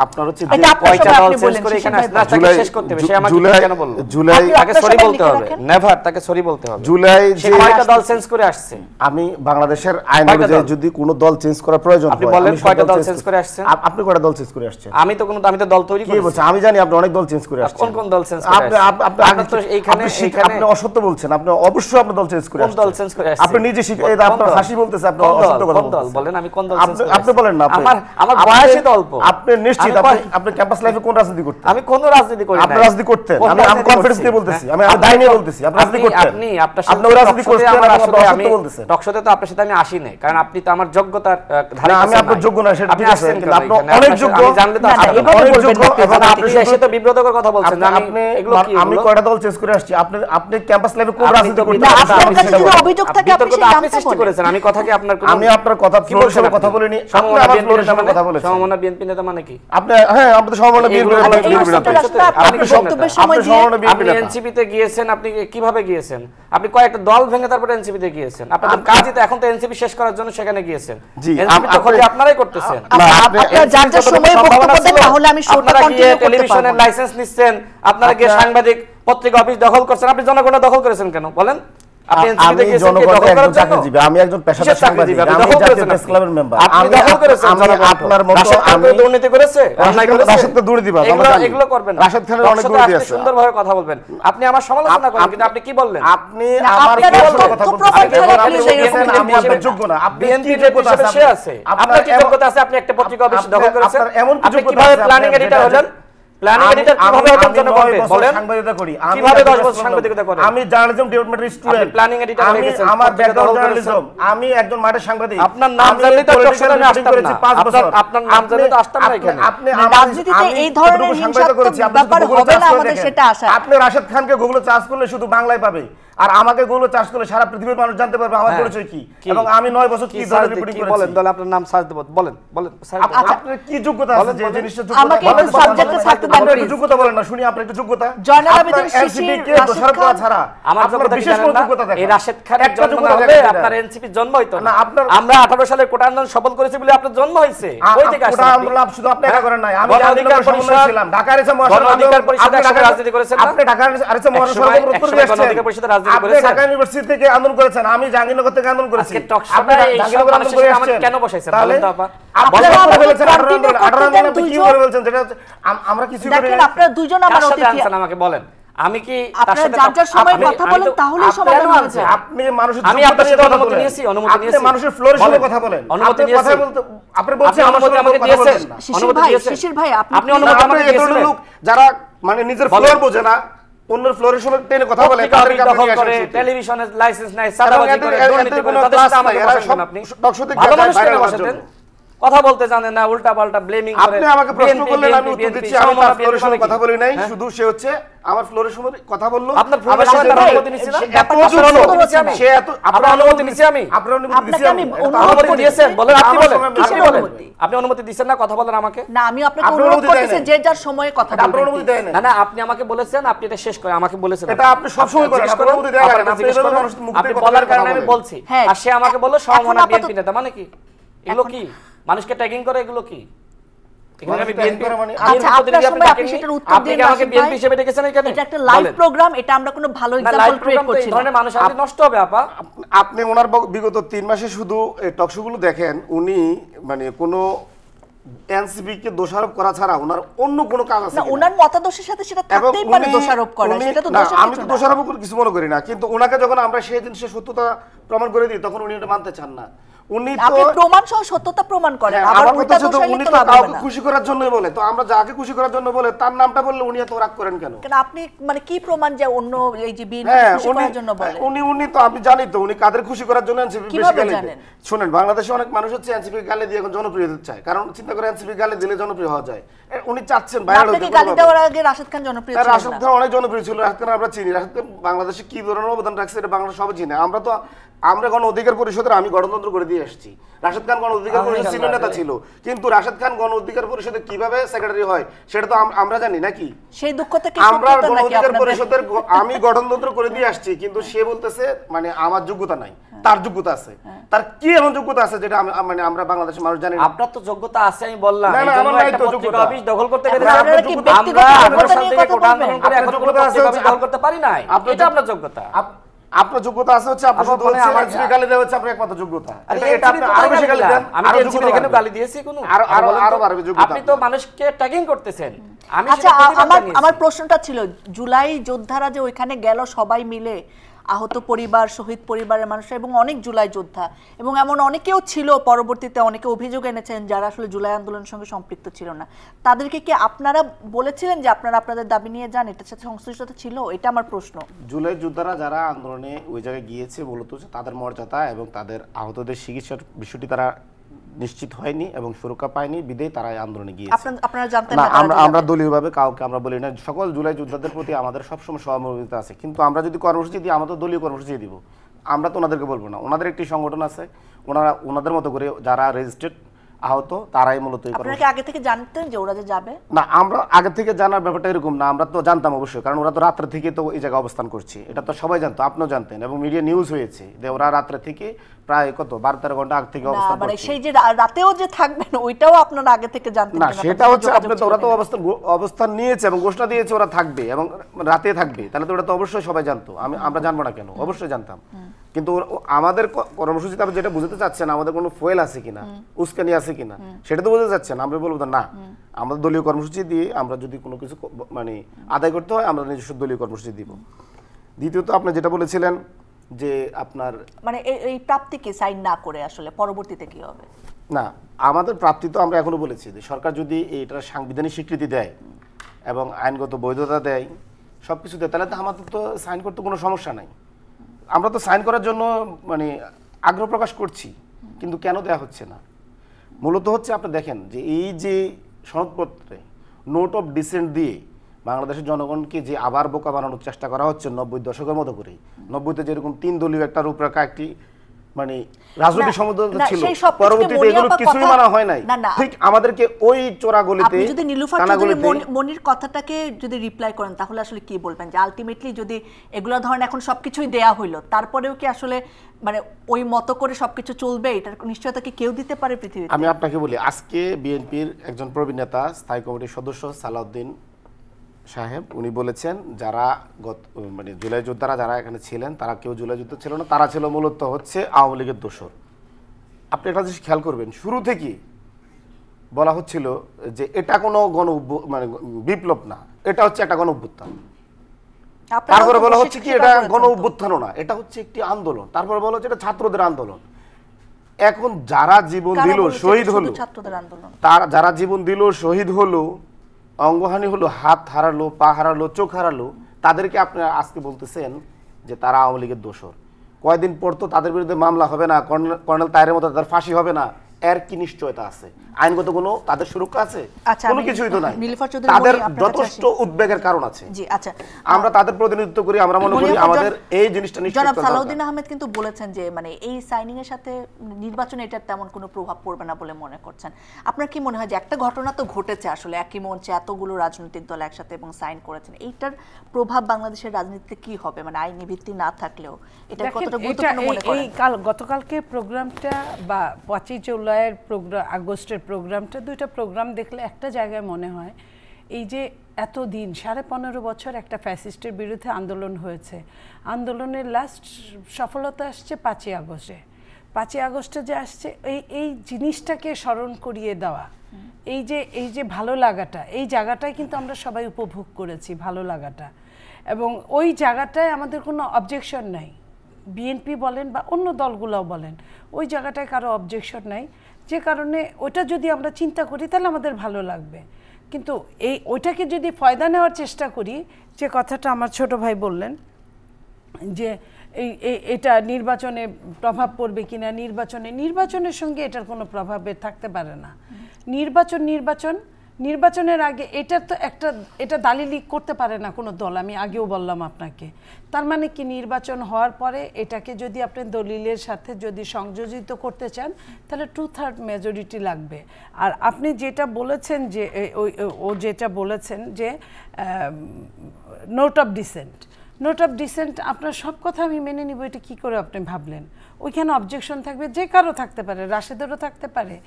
আপনার হচ্ছে যে কয়টা দল চেঞ্জ করে এখানে আসছে, না তাকে শেষ করতে হবে। সে আমাকে কেন বলল? জুলাই তাকে সরি বলতে হবে, নেভার তাকে সরি বলতে হবে। জুলাই যে কয়টা দল চেঞ্জ করে আসছে, আমি বাংলাদেশের আইন অনুযায়ী যদি কোনো দল চেঞ্জ করার প্রয়োজন হয়, আপনি বলেন কয়টা দল চেঞ্জ করে আসছেন? আপনি কয়টা দল চেঞ্জ করে আসছেন? আমি তো দল তৈরি করেছি। কি বলছেন? আমি জানি আপনি অনেক দল চেঞ্জ করে আসছেন। কোন দল চেঞ্জ করে আসছেন? আপনি তো এইখানে আপনি অসত্য বলছেন। আপনি অবশ্যই আপনার দল চেঞ্জ করে আসছেন। কোন দল চেঞ্জ করে আসছেন? আপনি নিজে শিখে আপনার হাসি বলতেছে, আপনি অসত্য কথা বলছেন। বলেন আমি কোন দল চেঞ্জ করে? আপনি বলেন না। আমার বয়সই অল্প। আপনি নিশ্চিত আপনি ক্যাম্পাস লাইফে কোন রাজনীতি করতেন? আমি কোন রাজনীতি করি না। আপনি রাজনীতি করতেন? আমি কনফিডেন্স দিয়ে বলতেছি, আমি দায় নিয়ে বলতেছি, আপনি রাজনীতি করতেন। আপনি রাজনীতি করতেন, আমি টকশোতে তো আপনার সাথে আমি আসি নাই, কারণ আপনি তো আমার যোগ্যতার ধারে কাছে। আমি আপনার যোগ্য না, সেটা ঠিক আছে, কিন্তু আপনি অনেক যোগ্য। আমি জানলে তো আপনি অনেক যোগ্য, এবং আপনি এসে তো বিব্রতকর কথা বলছেন। আপনি এগুলো কি? আমি কয়টা দল চেঞ্জ করে আসছি? আপনি ক্যাম্পাস লাইফে কোন রাজনীতি করতেন? আপনার কাছে যদি অভিযোগ থাকে আপনি সৃষ্টি করেছেন। আমি কথা কি আপনার আমি আপনার কথা ফ্লোর হিসেবে কথা বলিনি। আপনি আমার ফ্লোর হিসেবে কথা বলেছেন। সমমনা বিএনপি নেতা মানে কি? আপনি হ্যাঁ, আপনি তো সমমনা বিএনপি নেতা। আপনি এনসিপিতে গিয়েছেন, আপনি কিভাবে গিয়েছেন? আপনি কয়েকটা দল ভেঙে তারপরে এনসিপিতে গিয়েছেন। আপনাদের কাজই তো এখন তো এনসিপি শেষ করার জন্য সেখানে গিয়েছেন। এনসিপি তো ক্ষতি আপনারাই করতেছেন। আপনারা যার যার সময় বক্তব্য দেন, তাহলে আমি শোটা কন্টিনিউ করতে পারবো। টেলিভিশনের লাইসেন্স নিচ্ছেন, আপনারা গিয়ে সাংবাদিক পত্রিকা অফিস দখল করছেন। আপনি জনগণের দখল করেছেন কেন বলেন? আমি একজন চাকরিজীবী, আমি একজন পেশাদার সাংবাদিক, আমি জাতীয় প্রেস ক্লাবের মেম্বার। আপনি দখল করেছেন, আপনার মতো আমি দুর্নীতি করেছে, অন্যায় করেছে। রাশেদ তো দুর্নীতিবাজ, এগুলো করবেন না। রাশেদ খানের অনেক দুর্নীতি আছে। সুন্দরভাবে কথা বলবেন। আপনি আমার সমালোচনা করেন, কিন্তু আপনি কি বললেন? আপনি আমার কথা বলছেন, আমি আপনার যোগ্য না। আপনি বিএনপি যোগ্যতা সে আছে, আপনার কি যোগ্যতা আছে? আপনি একটা পত্রিকা অফিস দখল করেছেন। আপনি কিভাবে প্ল্যানিং এডিটর হলেন? প্ল্যানিং এডিটর কিভাবে হলেন জনগণকে বলেন? সাংবাদিকতা করি। কিভাবে 10 বছর সাংবাদিকতা করেন? আমি জার্নালিজম ডিপার্টমেন্টের স্টুডেন্ট। প্ল্যানিং এডিটর হয়ে গেছেন। আমার ব্যাকগ্রাউন্ড জার্নালিজম। আমি একজন মাঠের সাংবাদিক। আপনার নাম জানলে তো টকশোতে আসতাম না। আপনার নাম জানলে তো আসতাম না এখানে। আপনি রাজনীতিতে এই ধরনের হিংসাত্মক ব্যাপার হবে না আমাদের, সেটা আশা। আপনি রাশেদ খানকে গুগলে সার্চ করলে শুধু বাংলায় পাবে, আর আমাকে গুগলে সার্চ করলে সারা পৃথিবীর মানুষ জানতে পারবে আমার পরিচয় কি, এবং আমি 9 বছর কি ধরে রিপোর্টিং করেছি। বলেন দলে আপনার নাম সার্চ দেব, বলেন আপনার কি যোগ্যতা আছে যে জিনিসটা যোগ্যতা? আমাকে একটু সাবজেক্টে থাকতে দেন প্লিজ। যোগ্যতা বলেন না, শুনি আপনার একটু যোগ্যতা। জয়নাল আবেদীন শিশির, দোষারোপ করা ছাড়া আমার যোগ্যতা বিশেষ কোনো যোগ্যতা দেখেন। এই রাশেদ খানের জন্ম না হলে আপনার এনসিপি জন্ম হইতো না। আমরা 18 সালে কোটা আন্দোলন সফল করেছি বলে আপনার জন্ম হইছে। কই থেকে আসছে? কোটা আন্দোলন শুধু আপনি একা করেন নাই, আমি আন্দোলনের সমন্বয় ছিলাম। ঢাকার এসে মহাসড়ক অধিকার পরিষদে রাজনীতি করেছেন না? আপনি ঢাকার এসে মহাসড়ক অবরোধ করে আসছেন। অধিকার পরিষদে রাজনীতি করেছেন। ঢাকা ইউনিভার্সিটি থেকে আন্দোলন করেছেন, আমি জাহাঙ্গীরনগর থেকে আন্দোলন করেছি। আজকে টকশোতে এই সব মানুষের সাথে আমাকে কেন বসাইছেন বলেন তো আপা? আপনারা বলেছেন 18 আপনি কি করে বলছেন? যেটা আমরা কিছু করে দেখেন, আপনারা দুইজন আমার অতিথি, আমাকে বলেন আমি কি তার সাথে যার যার সময় কথা বলেন, তাহলেই সমাধান হবে। আপনি মানুষের আমি আপনার সাথে অনুমতি নিয়েছি, আপনি মানুষের ফ্লোরের সাথে কথা বলেন, অনুমতি নিয়েছি। কথা বলতে আপনি বলছেন অনুমতি আমাকে দিয়েছেন। শিশির ভাই আপনি অনুমতি আমাকে দিয়েছেন। লোক যারা মানে নিজের ফ্লোর বোঝে না, অন্যের ফ্লোরের সাথে টেনে কথা বলে, তাদেরকে আপনি করে টেলিভিশনের লাইসেন্স নাই, সাদাবাজি করে, দুর্নীতি করে, তাদের সাথে আমাকে বসান আপনি। টকশোতে ভালো মানুষ কেন বসাতেন? কথা বলতে জানেন না, উল্টা পাল্টা ব্লেমিং করে। আপনি আমাকে প্রশ্ন করলেন, আমি উত্তর দিচ্ছি। আমি তার ফ্লোরের সাথে কথা বলি নাই, শুধু সে হচ্ছে আমার ফ্লোরের সময় কথা বললো। আপনার ফ্লোরের সময় তার অনুমতি নিছি না? সে এত আপনার অনুমতি নিছি আমি? আপনার অনুমতি দিছি আমি? অনুমতি দিয়েছেন বলেন, আপনি বলেন, আপনি বলেন। আপনি অনুমতি দিবেন না কথা বলেন আমাকে? না, আমি আপনাকে অনুরোধ করতেছি যে যার সময়ে কথা বলবেন। আপনার অনুমতি দেন না। না, আপনি আমাকে বলেছেন, আপনি এটা শেষ করেন, আমাকে বলেছেন। এটা আপনি সব সময় করেন, আপনার অনুমতি দেয়া করেন, আপনি এভাবে মানুষের মুখ থেকে বলার কারণে আমি বলছি। আর সে আমাকে বলল সমমনা বিএনপি নেতা মানে কি? এগুলো কি? মানুষকে ট্যাগিং করে, এগুলো কি? এখানে আমি বিএনপি আচ্ছা, আপনার সময় আপনি সেটার উত্তর দিন। আপনি আমাকে বিএনপি হিসেবে ডেকেছেন এখানে? এটা একটা লাইভ প্রোগ্রাম, এটা আমরা কোনো ভালো এক্সাম্পল ক্রিয়েট করছি না। ধরনের মানুষ আপনি নষ্ট হবে আপা। আপনি ওনার বিগত 3 মাসে শুধু এই টকশোগুলো দেখেন, উনি মানে কোনো এনসিপি কে দোষারোপ করা ছাড়া ওনার অন্য কোনো কাজ আছে না, কিনা? ওনার মতাদর্শের সাথে সেটা থাকতেই পারে দোষারোপ করা, সেটা তো না, দোষের আমি কিছু তো না। দোষারোপ কিছু মনে করি না, কিন্তু ওনাকে যখন আমরা সেই জিনিসের সত্যতা প্রমাণ করে দিই তখন উনি এটা মানতে চান না। উনি তো আপনি প্রমাণ সহ সত্যতা প্রমাণ করেন, হ্যাঁ, আবার আমার উল্টা কথা শুধু দোষারোপ উনি তো তো লাভ হবে কাউকে না। খুশি করার জন্যই বলে, তো আমরা যাকে খুশি করার জন্য বলে তার নামটা বললে উনি এত রাগ করেন কেন? কেন আপনি মানে কি প্রমাণ যে অন্য এই যে বিএনপি হ্যাঁ, খুশি করার জন্য বলে? উনি তো আমি জানি তো উনি কাদের খুশি করার জন্য এনসিপি বেশি কিভাবে গালি দেয়। জানেন? শুনেন, বাংলাদেশে অনেক মানুষ হচ্ছে এনসিপি গালি দিয়ে এখন জনপ্রিয় হতে চায়, কারণ চিন্তা করে এনসিপি গালি দিলে জনপ্রিয় হওয়া যায়। উনি চাচ্ছেন ভাইরাল হতে। আপনাকে গালি দেওয়ার আগে রাশেদ খান জনপ্রিয় ছিলেন রাশেদ না? খান অনেক জনপ্রিয় ছিল। রাশেদ খান আমরা চিনি। রাশেদ খান বাংলাদেশে কি ধরনের অবদান রাখছে এটা বাংলা সবাই চিনে। আমরা গণ অধিকার পরিষদের আমি গণতন্ত্র করে দিয়ে আসছি। রাশেদ খান গণ অধিকার পরিষদের সিনিয়র নেতা ছিল, কিন্তু রাশেদ খান গণ অধিকার পরিষদে কিভাবে সেক্রেটারি হয় সেটা তো আমরা জানি নাকি? সেই দুঃখ থেকে আমরা সত্যতা গণ নাকি অধিকার আপনাদের? পরিষদের আমি গণতন্ত্র করে দিয়ে আসছি, কিন্তু সে বলতেছে মানে আমার যোগ্যতা নাই, তার যোগ্যতা আছে। তার কি এমন যোগ্যতা আছে যেটা মানে আমরা বাংলাদেশের মানুষ জানি না? আপনার তো যোগ্যতা আছে, আমি বললাম। না, না, এইজন্য আমার নাই একটা তো পত্রিকা যোগ্যতা। অফিস দখল করতে আপনারা পেরেছি। আপনারা কি ব্যক্তিগত আমরা যোগ্যতা সাল নিয়ে থেকে কথা কোটা বলবেন? আন্দোলন করে এখন কোনো যোগ্যতা আছে পত্রিকা হচ্ছে অফিস দখল করতে পারি নাই। এটা আপনার যোগ্যতা। আপনার যোগ্যতা আছে হচ্ছে আপনি আমার শুধু মনে হয় আমার আমার- জিবি গালি দেওয়া হচ্ছে আপনার একমাত্র যোগ্যতা। আরে এটা আপনি আরো বেশি গালি দেন, আমি আরো এনসিপি যোগ্যতা এখানে বাড়বে। গালি দিয়েছি কোনো? আরো বাড়বে যোগ্যতা। আপনি তো মানুষকে ট্যাগিং করতেছেন। আমি আচ্ছা, সেটা প্রতিবাদ জানিয়েছি। আমার প্রশ্নটা ছিল, জুলাই যোদ্ধারা যে ওইখানে গেল সবাই মিলে, আহত পরিবার, শহীদ পরিবারের মানুষ এবং অনেক জুলাই যোদ্ধা, এবং এমন অনেকেও ছিল পরবর্তীতে অনেকে অভিযোগ এনেছেন যারা আসলে জুলাই আন্দোলনের সঙ্গে সম্পৃক্ত ছিল না, তাদেরকে কি আপনারা বলেছিলেন যে আপনারা আপনাদের দাবি নিয়ে যান? এটার সাথে সংশ্লিষ্টতা ছিল? এটা আমার প্রশ্ন। জুলাই যোদ্ধারা যারা আন্দোলনে ওই জায়গায় গিয়েছে মূলত হচ্ছে তাদের মর্যাদা এবং তাদের আহতদের চিকিৎসার বিষয়টি তারা নিশ্চিত হয়নি এবং সুরক্ষা পায়নি, বিদেয় তারা এই আন্দোলনে গিয়েছে। আপনারা জানতেন না, না তারা আমরা যাবে? দলীয়ভাবে কাউকে আমরা বলি না। সকল জুলাই যোদ্ধাদের প্রতি আমাদের সবসময় সহমর্মিতা আছে, কিন্তু আমরা যদি কর্মসূচি দিই আমরা তো দলীয় কর্মসূচি দিব, আমরা তো ওনাদেরকে বলবো না। ওনাদের একটি সংগঠন আছে, ওনাদের মতো করে যারা রেজিস্ট্রেড আহত তারাই মূলত এই আপনারা কি আগে থেকে জানতেন যে ওরা যে যাবে? না, আমরা আগে থেকে জানার ব্যাপারটা এরকম না, আমরা তো জানতাম অবশ্যই, কারণ ওরা তো রাত্রে থেকে তো এই জায়গায় অবস্থান করছে, এটা তো সবাই জানতো, আপনিও জানতেন এবং মিডিয়া নিউজ হয়েছে যে ওরা রাত্রে থেকে প্রায় 12-13 ঘন্টা আগে থেকে না, অবস্থান মানে করছে। সেই যে রাতেও যে থাকবেন ওইটাও আপনারা আগে থেকে জানতেন না, কিনা? সেটা হচ্ছে আপনি তো ওরা তো অবস্থান নিয়েছে এবং ঘোষণা দিয়েছে ওরা থাকবে এবং রাতে থাকবে, তাহলে তো ওটা তো অবশ্যই সবাই জানতো। আমরা জানবো না কেন? অবশ্যই জানতাম। কিন্তু আমাদের কর্মসূচিতে আপনি যেটা বুঝতে চাচ্ছেন আমাদের কোনো ফয়েল আছে কিনা, উস্কানি আছে কিনা, সেটা তো বুঝতে চাচ্ছেন। আমরা বলবো না, আমাদের দলীয় কর্মসূচি দিয়ে আমরা যদি কোনো কিছু মানে আদায় করতে হয় আমরা নিজস্ব দলীয় কর্মসূচি দিব। দ্বিতীয়ত আপনি যেটা বলেছিলেন যে আপনার মানে এই প্রাপ্তিকে সাইন না করে আসলে পরবর্তীতে কি হবে? না, আমাদের প্রাপ্তি তো আমরা এখনো বলেছি যে সরকার যদি এটার সাংবিধানিক স্বীকৃতি দেয় এবং আইনগত বৈধতা দেয়, সবকিছু দেয়, তাহলে তো আমাদের তো সাইন করতে কোনো সমস্যা নাই। আমরা তো সাইন করার জন্য মানে আগ্রহ প্রকাশ করছি, কিন্তু কেন দেওয়া হচ্ছে না? মূলত হচ্ছে আপনি দেখেন যে এই যে সনদপত্রে নোট অফ ডিসেন্ট দিয়ে বাংলাদেশের জনগণকে যে আবার বোকা বানানোর চেষ্টা করা হচ্ছে 90 দশকের মতো করেই। 90-তে যেরকম 3 দলীয় একটা রূপরেখা, একটি মানে রাজনৈতিক সমঝোতা ছিল, পরবর্তীতে এগুলো কিছুই মানা হয় নাই। ঠিক আমাদেরকে ওই চোরাগলিতে, আপনি যদি নীলুফার চৌধুরী মনির কথাটাকে যদি রিপ্লাই করেন তাহলে আসলে কি বলবেন যে আলটিমেটলি যদি এগুলো ধরেন এখন সবকিছুই দেয়া হইলো, তারপরেও কি আসলে মানে ওই মতো করে সবকিছু চলবে? এটার নিশ্চয়তা কি কেউ দিতে পারে পৃথিবীতে? আমি আপনাকে বলি, আজকে বিএনপির একজন প্রবীণ নেতা, স্থায়ী কমিটির সদস্য সালাউদ্দিন সাহেব, উনি বলেছেন যারা মানে জুলাই যোদ্ধারা যারা এখানে ছিলেন তারা কেউ জুলাই যুদ্ধ ছিল না, তারা ছিল মূলত হচ্ছে আওয়ামী লীগের দোসর। আপনি একটা জিনিস খেয়াল করবেন, শুরু থেকেই বলা হচ্ছিল যে এটা কোনো মানে বিপ্লব না, এটা হচ্ছে একটা গণ অভ্যুত্থান। তারপরে বলা হচ্ছে কি এটা গণ অভ্যুত্থানও না, এটা হচ্ছে একটি আন্দোলন। তারপরে বলা হচ্ছে এটা ছাত্রদের আন্দোলন। এখন যারা জীবন দিল শহীদ হলো, যারা জীবন দিল শহীদ হলো, অঙ্গহানি হলো, হাত হারালো, পা হারালো, চোখ হারালো, তাদেরকে আপনারা আজকে বলতেছেন যে তারা আওয়ামী লীগের দোসর। কয়দিন পর তো তাদের বিরুদ্ধে মামলা হবে না, কর্নেল তায়ের মতো তাদের ফাঁসি হবে না, এর কি নিশ্চয়তা আছে? আইনগত কোনো তাদের সুরক্ষা আছে? কোনো কিছুই তো নাই। তাদের যথেষ্ট উদ্বেগের কারণ আছে। জি, আচ্ছা, আমরা তাদের প্রতিনিধিত্ব করি, আমরা মনে করি আমাদের এই জিনিসটা নিশ্চিত জনাব সালাউদ্দিন আহমেদ কিন্তু বলেছেন যে মানে এই সাইনিং এর সাথে নির্বাচনে এটার তেমন কোনো প্রভাব পড়বে না বলে মনে করছেন। আপনার কি মনে হয় যে একটা ঘটনা তো ঘটেছে আসলে, একই মঞ্চে এতগুলো রাজনৈতিক দল একসাথে এবং সাইন করেছেন, এইটার প্রভাব বাংলাদেশের রাজনীতিতে কি হবে? মানে আইনি ভিত্তি না থাকলেও এটা কতটা গুরুত্বপূর্ণ মনে করেন? গতকালকে প্রোগ্রামটা বা 5ই জুলাই জুলাইয়ের প্রোগ্রাম, আগস্টের প্রোগ্রামটা, দুইটা প্রোগ্রাম দেখলে একটা জায়গায় মনে হয় এই যে এতদিন 15.5 বছর একটা ফ্যাসিস্টের বিরুদ্ধে আন্দোলন হয়েছে, আন্দোলনের লাস্ট সফলতা আসছে 5ই আগস্টে। 5ই আগস্টে যে আসছে এই জিনিসটাকে স্মরণ করিয়ে দেওয়া, এই যে ভালো লাগাটা, এই জায়গাটায় কিন্তু আমরা সবাই উপভোগ করেছি ভালো লাগাটা, এবং ওই জায়গাটায় আমাদের কোনো অবজেকশন নাই। বিএনপি বলেন বা অন্য দলগুলোও বলেন, ওই জায়গাটায় কারো অবজেকশন নাই, যে কারণে ওটা যদি আমরা চিন্তা করি তাহলে আমাদের ভালো লাগবে। কিন্তু ওইটাকে যদি ফয়দা নেওয়ার চেষ্টা করি, যে কথাটা আমার ছোট ভাই বললেন যে এটা নির্বাচনে প্রভাব পড়বে কিনা, নির্বাচনের সঙ্গে এটার কোনো প্রভাবে থাকতে পারে না। নির্বাচনের আগে এটা দালিলি করতে পারে না কোনো দল, আমি আগেও বললাম আপনাকে। তার মানে কি, নির্বাচন হওয়ার পরে এটাকে যদি আপনি দলিলের সাথে যদি সংযোজিত করতে চান তাহলে 2/3 মেজরিটি লাগবে। আর আপনি যেটা বলেছেন যে যেটা বলেছেন যে নোট অফ ডিসেন্ট, আপনার সব কথা আমি মেনে নিব, এটা কী করে আপনি ভাবলেন? ওইখানে অবজেকশন থাকবে, যে কারো থাকতে পারে, রাশেদেরও থাকতে পারে,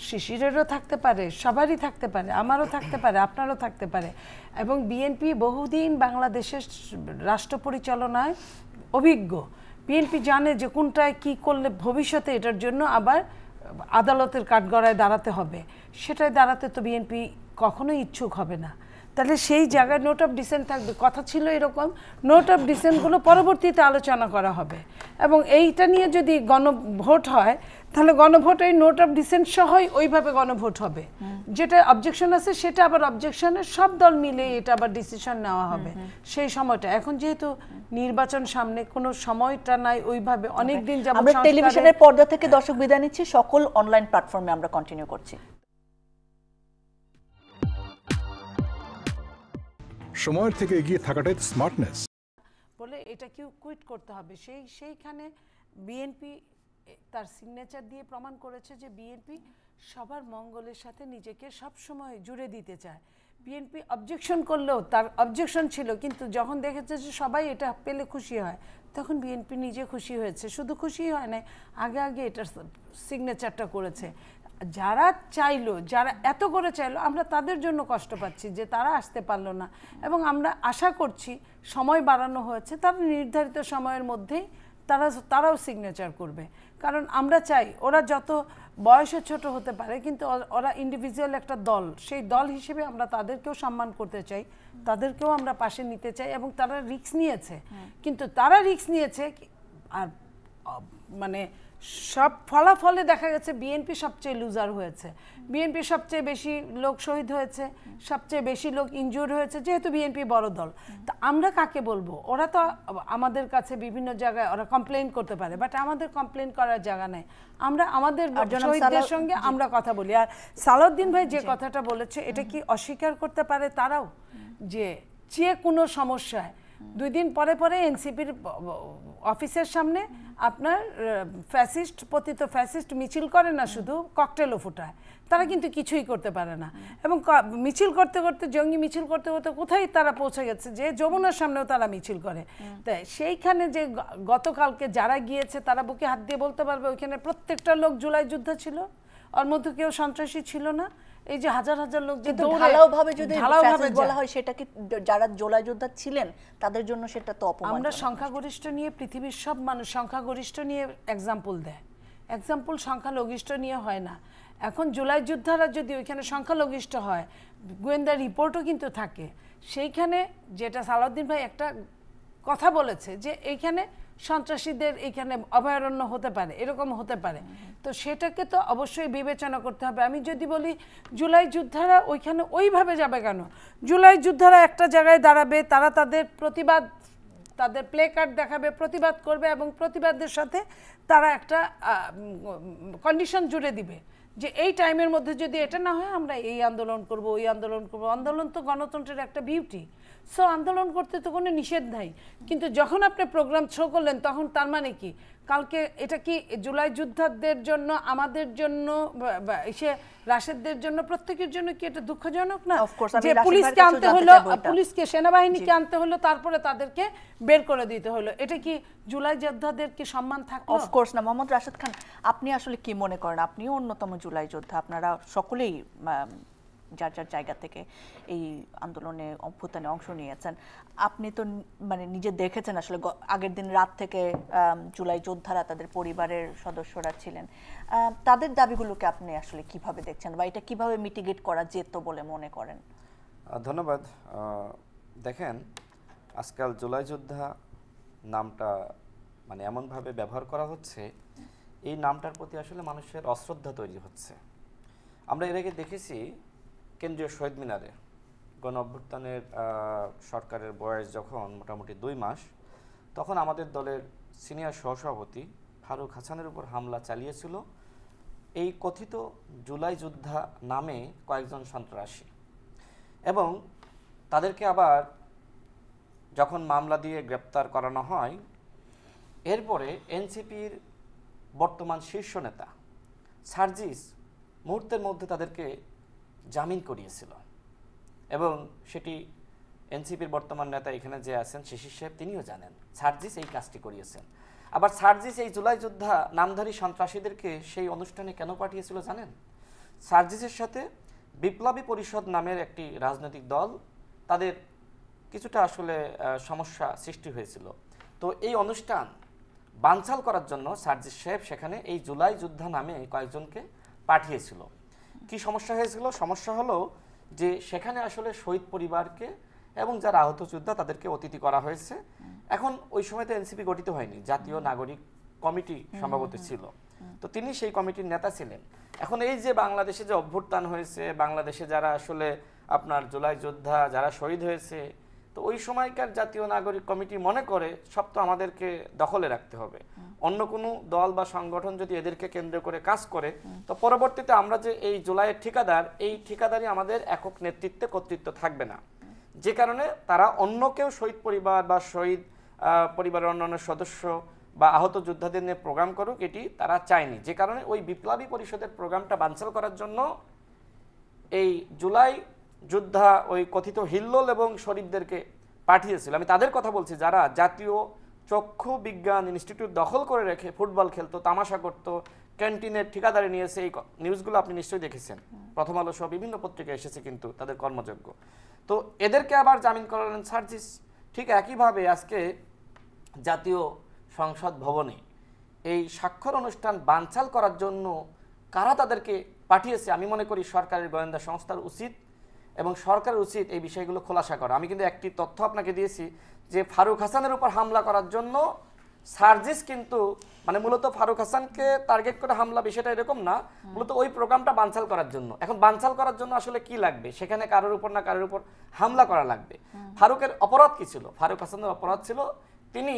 শিশিরেরও থাকতে পারে, সবারই থাকতে পারে, আমারও থাকতে পারে, আপনারও থাকতে পারে। এবং বিএনপি বহুদিন বাংলাদেশের রাষ্ট্র পরিচালনায় অভিজ্ঞ। বিএনপি জানে যে কোনটায় কী করলে ভবিষ্যতে এটার জন্য আবার আদালতের কাঠগড়ায় দাঁড়াতে হবে, সেটায় দাঁড়াতে তো বিএনপি কখনোই ইচ্ছুক হবে না। তাহলে সেই জায়গায় নোট অফ ডিসেন্ট থাকবে। কথা ছিল এরকম, নোট অফ ডিসেন্টগুলো পরবর্তীতে আলোচনা করা হবে, এবং এইটা নিয়ে যদি গণভোট হয় তাহলে গণভোট এই নোট অফ ডিসেন্ট সহই ওইভাবে গণভোট হবে। যেটা অবজেকশন আছে সেটা আবার অবজেকশনের সব দল মিলে এটা আবার ডিসিশন নেওয়া হবে সেই সময়টা। এখন যেহেতু নির্বাচন সামনে, কোনো সময়টা নাই ওইভাবে, অনেক দিন যাবত আমরা টেলিভিশনের পর্দা থেকে দর্শক বিদায় নিচ্ছি, সকল অনলাইন প্ল্যাটফর্মে আমরা কন্টিনিউ করছি। সময়ের থেকে এগিয়ে থাকাটাই স্মার্টনেস বলে এটা কি কুইট করতে হবে। সেইখানে বিএনপি তার সিগনেচার দিয়ে প্রমাণ করেছে যে বিএনপি সবার মঙ্গলের সাথে নিজেকে সব সময় জুড়ে দিতে চায়। বিএনপি অবজেকশন করলেও তার অবজেকশন ছিল, কিন্তু যখন দেখেছে যে সবাই এটা পেলে খুশি হয়, তখন বিএনপি নিজে খুশি হয়েছে। শুধু খুশি হয় না, আগে এটার সিগনেচারটা করেছে। যারা চাইলো, যারা এত করে চাইলো, আমরা তাদের জন্য কষ্ট পাচ্ছি যে তারা আসতে পারলো না, এবং আমরা আশা করছি সময় বাড়ানো হয়েছে, তারা নির্ধারিত সময়ের মধ্যেই তারাও সিগনেচার করবে। কারণ আমরা চাই ওরা যত বয়সে ছোট হতে পারে, কিন্তু ওরা ইন্ডিভিজুয়াল একটা দল, সেই দল হিসেবে আমরা তাদেরকেও সম্মান করতে চাই, তাদেরকেও আমরা পাশে নিতে চাই, এবং তারা রিস্ক নিয়েছে। কিন্তু তারা রিস্ক নিয়েছে, আর মানে সব ফলাফলে দেখা গেছে বিএনপি সবচেয়ে লুজার হয়েছে, বিএনপি সবচেয়ে বেশি লোক শহীদ হয়েছে, সবচেয়ে বেশি লোক ইনজুর হয়েছে, যেহেতু বিএনপি বড় দল। তা আমরা কাকে বলবো? ওরা তো আমাদের কাছে বিভিন্ন জায়গায় ওরা কমপ্লেন করতে পারে, বাট আমাদের কমপ্লেন করার জায়গা নেই। আমরা আমাদের শহীদদের সঙ্গে আমরা কথা বলি। আর সালাউদ্দিন ভাই যে কথাটা বলেছে, এটা কি অস্বীকার করতে পারে তারাও, যে কোনো সমস্যায় 2 দিন পরে এনসিপির অফিসের সামনে আপনার পতিত ফ্যাসিস্ট মিছিল করে না, শুধু ককটেলও ফুটায়, তারা কিন্তু কিছুই করতে পারে না। এবং মিছিল করতে করতে, জঙ্গি মিছিল করতে করতে কোথায় তারা পৌঁছে গেছে, যে যমুনার সামনেও তারা মিছিল করে। তাই সেইখানে যে গতকালকে যারা গিয়েছে তারা বুকে হাত দিয়ে বলতে পারবে ওইখানে প্রত্যেকটা লোক জুলাই যোদ্ধা ছিল, ওর মধ্যে কেউ সন্ত্রাসী ছিল না। এই যে হাজার হাজার লোক যে ঢালাওভাবে যদি বলা হয়, সেটা কি যারা জুলাই যোদ্ধা ছিলেন তাদের জন্য সেটা তো অপমান। আমরা সংখ্যাগরিষ্ঠ নিয়ে, পৃথিবীর সব মানুষ সংখ্যাগরিষ্ঠ নিয়ে এক্সাম্পল দেয়, এক্সাম্পল সংখ্যালঘিষ্ঠ নিয়ে হয় না। এখন জুলাই যোদ্ধারা যদি ওইখানে সংখ্যালঘিষ্ঠ হয়, গোয়েন্দা রিপোর্টও কিন্তু থাকে সেইখানে, যেটা সালাউদ্দিন ভাই একটা কথা বলেছে যে এইখানে সন্ত্রাসীদের এইখানে অভয়ারণ্য হতে পারে, এরকম হতে পারে। তো সেটাকে তো অবশ্যই বিবেচনা করতে হবে। আমি যদি বলি জুলাই যোদ্ধারা ওইখানে ওইভাবে যাবে কেন? জুলাই যোদ্ধারা একটা জায়গায় দাঁড়াবে, তারা তাদের প্রতিবাদ, তাদের প্লে কার্ড দেখাবে, প্রতিবাদ করবে, এবং প্রতিবাদের সাথে তারা একটা কন্ডিশন জুড়ে দিবে যে এই টাইমের মধ্যে যদি এটা না হয় আমরা এই আন্দোলন করব, ওই আন্দোলন করব। আন্দোলন তো গণতন্ত্রের একটা বিউটি। সো আন্দোলন করতে তো কোনো নিষেধ নাই, কিন্তু যখন আপনি প্রোগ্রাম শো করলেন তখন তার মানে কি কালকে এটা কি জুলাই যোদ্ধাদের জন্য, আমাদের জন্য, সে রাশেদদের জন্য, প্রত্যেকের জন্য কি এটা দুঃখজনক না? যে পুলিশকে আনতে হলো, পুলিশকে সেনাবাহিনীকে আনতে হলো, তারপরে তাদেরকে বের করে দিতে হলো, এটা কি জুলাই যোদ্ধাদের কি সম্মান থাকলো? অফকোর্স না। মোহাম্মদ রাশেদ খান, আপনি আসলে কি মনে করেন? আপনিও অন্যতম জুলাই যোদ্ধা, আপনারা সকলেই যার যার জায়গা থেকে এই আন্দোলনে অভ্যুত্থানে অংশ নিয়েছেন। আপনি তো মানে নিজে দেখেছেন আসলে আগের দিন রাত থেকে জুলাই যোদ্ধারা, তাদের পরিবারের সদস্যরা ছিলেন, তাদের দাবিগুলোকে আপনি আসলে কিভাবে দেখছেন, বা এটা কিভাবে মিটিগেট করা যেত বলে মনে করেন? ধন্যবাদ। দেখেন, আজকাল জুলাই যোদ্ধা নামটা মানে এমনভাবে ব্যবহার করা হচ্ছে, এই নামটার প্রতি আসলে মানুষের অশ্রদ্ধা তৈরি হচ্ছে। আমরা এর আগে দেখেছি কেন্দ্রীয় শহীদ মিনারে গণ অভ্যুত্থানের সরকারের বয়স যখন মোটামুটি 2 মাস, তখন আমাদের দলের সিনিয়র সহসভাপতি ফারুক হাসানের উপর হামলা চালিয়েছিল এই কথিত জুলাই যোদ্ধা নামে কয়েকজন সন্ত্রাসী, এবং তাদেরকে আবার যখন মামলা দিয়ে গ্রেপ্তার করানো হয়, এরপরে এনসিপির বর্তমান শীর্ষ নেতা সার্জিস মুহূর্তের মধ্যে তাদেরকে জামিন করিয়েছিল, এবং সেটি এনসিপির বর্তমান নেতা এখানে যে আছেন শিশির সাহেব তিনিও জানেন সার্জিস এই কাজটি করিয়েছেন। আবার সার্জিস এই জুলাই যোদ্ধা নামধারী সন্ত্রাসীদেরকে সেই অনুষ্ঠানে কেন পাঠিয়েছিল জানেন? সার্জিসের সাথে বিপ্লবী পরিষদ নামের একটি রাজনৈতিক দল, তাদের কিছুটা আসলে সমস্যা সৃষ্টি হয়েছিল। তো এই অনুষ্ঠান বানচাল করার জন্য সার্জিস সাহেব সেখানে এই জুলাই যোদ্ধা নামে কয়েকজনকে পাঠিয়েছিল। কি সমস্যা হয়েছিল? সমস্যা হলো যে সেখানে আসলে শহীদ পরিবারকে এবং যারা আহত যোদ্ধা তাদেরকে অতিথি করা হয়েছে। এখন ওই সময় তো এনসিপি গঠিত হয়নি, জাতীয় নাগরিক কমিটি সম্ভবত ছিল, তো তিনি সেই কমিটির নেতা ছিলেন। এখন এই যে বাংলাদেশে যে অভ্যুত্থান হয়েছে, বাংলাদেশে যারা আসলে আপনার জুলাই যোদ্ধা যারা শহীদ হয়েছে, তো ওই সময়কার জাতীয় নাগরিক কমিটি মনে করে সব তো আমাদেরকে দখলে রাখতে হবে, অন্য কোনো দল বা সংগঠন যদি এদেরকে কেন্দ্র করে কাজ করে, তো পরবর্তীতে আমরা যে এই জুলাইয়ের ঠিকাদার, এই ঠিকাদারই আমাদের একক নেতৃত্বে কর্তৃত্ব থাকবে না। যে কারণে তারা অন্য কেউ শহীদ পরিবার বা শহীদ পরিবারের অন্যান্য সদস্য বা আহত যোদ্ধাদের নিয়ে প্রোগ্রাম করুক, এটি তারা চায়নি। যে কারণে ওই বিপ্লবী পরিষদের প্রোগ্রামটা বানচাল করার জন্য এই জুলাই যোদ্ধা ওই কথিত হিল্লোল এবং শরীফদেরকে পাঠিয়েছিল। আমি তাদের কথা বলছি যারা জাতীয় চক্ষু বিজ্ঞান ইনস্টিটিউট দখল করে রেখে ফুটবল খেলতো, তামাশা করতো, ক্যান্টিনের ঠিকাদারি নিয়েছে। এই নিউজগুলো আপনি নিশ্চয়ই দেখেছেন, প্রথম আলো সহ বিভিন্ন পত্রিকায় এসেছে কিন্তু তাদের কর্মযোগ্য। তো এদেরকে আবার জামিন করালেন সার্জিস। ঠিক একইভাবে আজকে জাতীয় সংসদ ভবনে এই স্বাক্ষর অনুষ্ঠান বানচাল করার জন্য কারা তাদেরকে পাঠিয়েছে, আমি মনে করি সরকারের গোয়েন্দা সংস্থার উচিত এবং সরকারের উচিত এই বিষয়গুলো খোলাসা করা। আমি কিন্তু একটি তথ্য আপনাকে দিয়েছি যে ফারুক হাসানের উপর হামলা করার জন্য সার্জিস কিন্তু মানে মূলত ফারুক হাসানকে টার্গেট করে হামলা, বিষয়টা এরকম না, মূলত ওই প্রোগ্রামটা বানচাল করার জন্য। এখন বানচাল করার জন্য আসলে কি লাগবে? সেখানে কারোর উপর না কারোর উপর হামলা করা লাগবে। ফারুকের অপরাধ কি ছিল? ফারুক হাসানের অপরাধ ছিল তিনি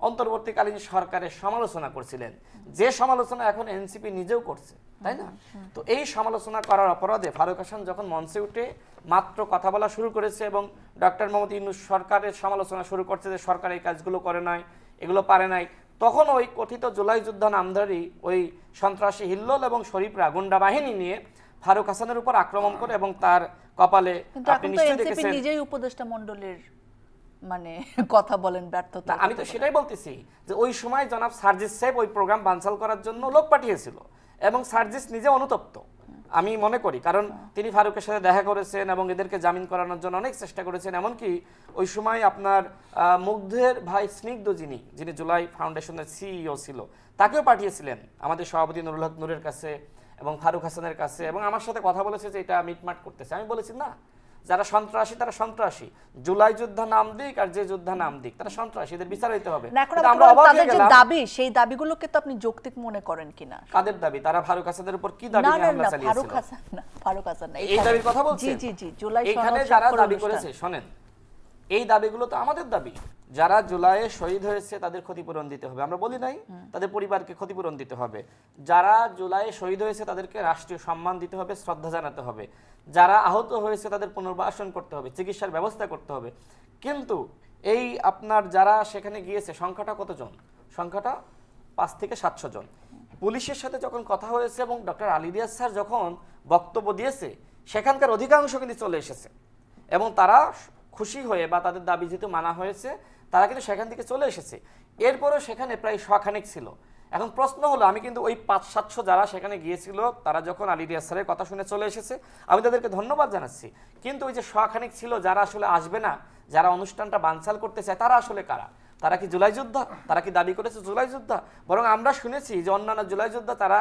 অন্তর্বর্তীকালীন সরকারের সমালোচনা করছিলেন, যে সমালোচনা এখন এনসিপি নিজেও করছে, তাই না? তো এই সমালোচনা করার অপরাধে ফারুক হাসান যখন মঞ্চে উঠে মাত্র কথা বলা শুরু করেছে এবং ডক্টর মোহাম্মদ ইউনূস সরকারের সমালোচনা শুরু করছে যে সরকার এই কাজগুলো করে নাই, এগুলো পারে নাই, তখন ওই কথিত জুলাই যোদ্ধা নামধারী ওই সন্ত্রাসী হিল্লোল এবং শরীফরা গুন্ডা বাহিনী নিয়ে ফারুক হাসানের উপর আক্রমণ করে এবং তার কপালে আপনি নিশ্চয়ই দেখেছেন নিজেই উপদেষ্টা মণ্ডলীর মানে কথা বলেন ব্যর্থতা। আমি তো সেটাই বলতেছি যে ওই সময় জনাব সার্জিস সাহেব ওই প্রোগ্রাম বানচাল করার জন্য লোক পাঠিয়েছিল এবং সার্জিস নিজে অনুতপ্ত আমি মনে করি, কারণ তিনি ফারুকের সাথে দেখা করেছেন এবং এদেরকে জামিন করানোর জন্য অনেক চেষ্টা করেছেন। এমনকি ওই সময় আপনার মুগ্ধের ভাই স্নিগ্ধ যিনি জুলাই ফাউন্ডেশনের সিইও ছিল, তাকেও পাঠিয়েছিলেন আমাদের সভাপতি নুরুল হক নূরের কাছে এবং ফারুক হাসানের কাছে, এবং আমার সাথে কথা বলেছে যে এটা মিটমাট করতেছে। আমি বলেছি না, যারা সন্ত্রাসী তারা সন্ত্রাসী, জুলাই যোদ্ধা নাম দিক আর যে যোদ্ধা নাম দিক তারা সন্ত্রাসী, এদের বিচার হইতে হবে। আমরা অবাক হয়ে গেলাম দাবি, সেই দাবিগুলোকে তো আপনি যৌক্তিক মনে করেন কিনা? কাদের দাবি? তারা ফারুক হাসানের উপর কি দাবি নিয়ে হামলা চালিয়েছিল? ফারুক হাসান না, এই দাবির কথা বলছি। জি জি জি, জুলাই এখানে যারা দাবি করেছে, শুনেন, এই দাবিগুলো তো আমাদের দাবি। যারা জুলাইয়ে শহীদ হয়েছে তাদের ক্ষতিপূরণ দিতে হবে, আমরা বলি নাই? তাদের পরিবারকে ক্ষতিপূরণ দিতে হবে। যারা জুলাইয়ে শহীদ হয়েছে তাদেরকে রাষ্ট্রীয় সম্মান দিতে হবে, শ্রদ্ধা জানাতে হবে। যারা আহত হয়েছে তাদের পুনর্বাসন করতে হবে, চিকিৎসার ব্যবস্থা করতে হবে। কিন্তু এই আপনার যারা সেখানে গিয়েছে সংখ্যাটা কতজন? সংখ্যাটা 5 থেকে 700 জন। পুলিশের সাথে যখন কথা হয়েছে এবং ডক্টর আলী রিয়াজ স্যার যখন বক্তব্য দিয়েছে, সেখানকার অধিকাংশ কিন্তু চলে এসেছে এবং তারা খুশি হয়ে বা তাদের দাবি যেহেতু মানা হয়েছে, তারা কিন্তু সেখান থেকে চলে এসেছে। এরপরেও সেখানে প্রায় 100 খানেক ছিল। এখন প্রশ্ন হলো, আমি কিন্তু ওই 500-700 যারা সেখানে গিয়েছিল, তারা যখন আলী রিয়াজ স্যারের কথা শুনে চলে এসেছে, আমি তাদেরকে ধন্যবাদ জানাচ্ছি। কিন্তু ওই যে 100 খানেক ছিল যারা আসলে আসবে না, যারা অনুষ্ঠানটা বানচাল করতে চায়, তারা আসলে কারা? তারা কি জুলাই যোদ্ধা? তারা কি দাবি করেছে জুলাই যোদ্ধা? বরং আমরা শুনেছি যে অন্যান্য জুলাই যোদ্ধা তারা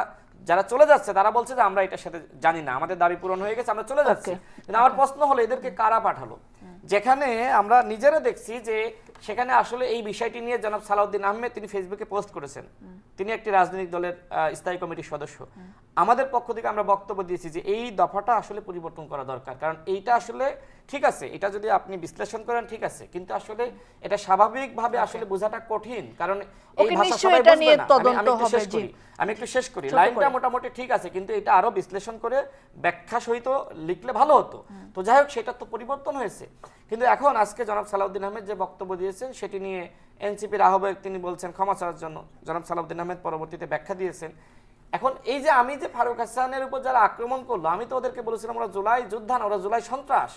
যারা চলে যাচ্ছে, তারা বলছে যে আমরা এটার সাথে জানি না, আমাদের দাবি পূরণ হয়ে গেছে, আমরা চলে যাচ্ছি। কিন্তু আমার প্রশ্ন হলো, এদেরকে কারা পাঠালো? যেখানে আমরা নিজেরা দেখছি যে সেখানে আসলে এই বিষয়টি নিয়ে জনাব সালাউদ্দিন আহমেদ তিনি ফেসবুকে পোস্ট করেছেন, তিনি একটি রাজনৈতিক দলের স্থায়ী কমিটির সদস্য। আমাদের পক্ষ থেকে আমরা বক্তব্য দিয়েছি যে এই দফাটা আসলে পরিবর্তন করা দরকার, কারণ এইটা আসলে ঠিক আছে, এটা যদি আপনি বিশ্লেষণ করেন ঠিক আছে, কিন্তু আসলে এটা স্বাভাবিকভাবে আসলে বোঝাটা কঠিন, কারণ এই ভাষা সবাই বুঝবে না। আমি একটু শেষ করি, লাইনটা মোটামুটি ঠিক আছে, কিন্তু এটা আরো বিশ্লেষণ করে ব্যাখ্যা সহিত লিখলে ভালো হতো। তো যাই হোক, সেটা তো পরিবর্তন হয়েছে। কিন্তু এখন আজকে জনাব সালাউদ্দিন আহমেদ যে বক্তব্য দিয়েছেন, সেটি নিয়ে এনসিপির আহ্বায়ক তিনি বলছেন ক্ষমা চাওয়ার জন্য। জনাব সালাউদ্দিন আহমেদ পরবর্তীতে ব্যাখ্যা দিয়েছেন। এখন এই যে আমি যে ফারুক হাসানের উপর যারা আক্রমণ করলো, আমি তো ওদেরকে বলেছিলাম ওরা জুলাই যোদ্ধা না, ওরা জুলাই সন্ত্রাস।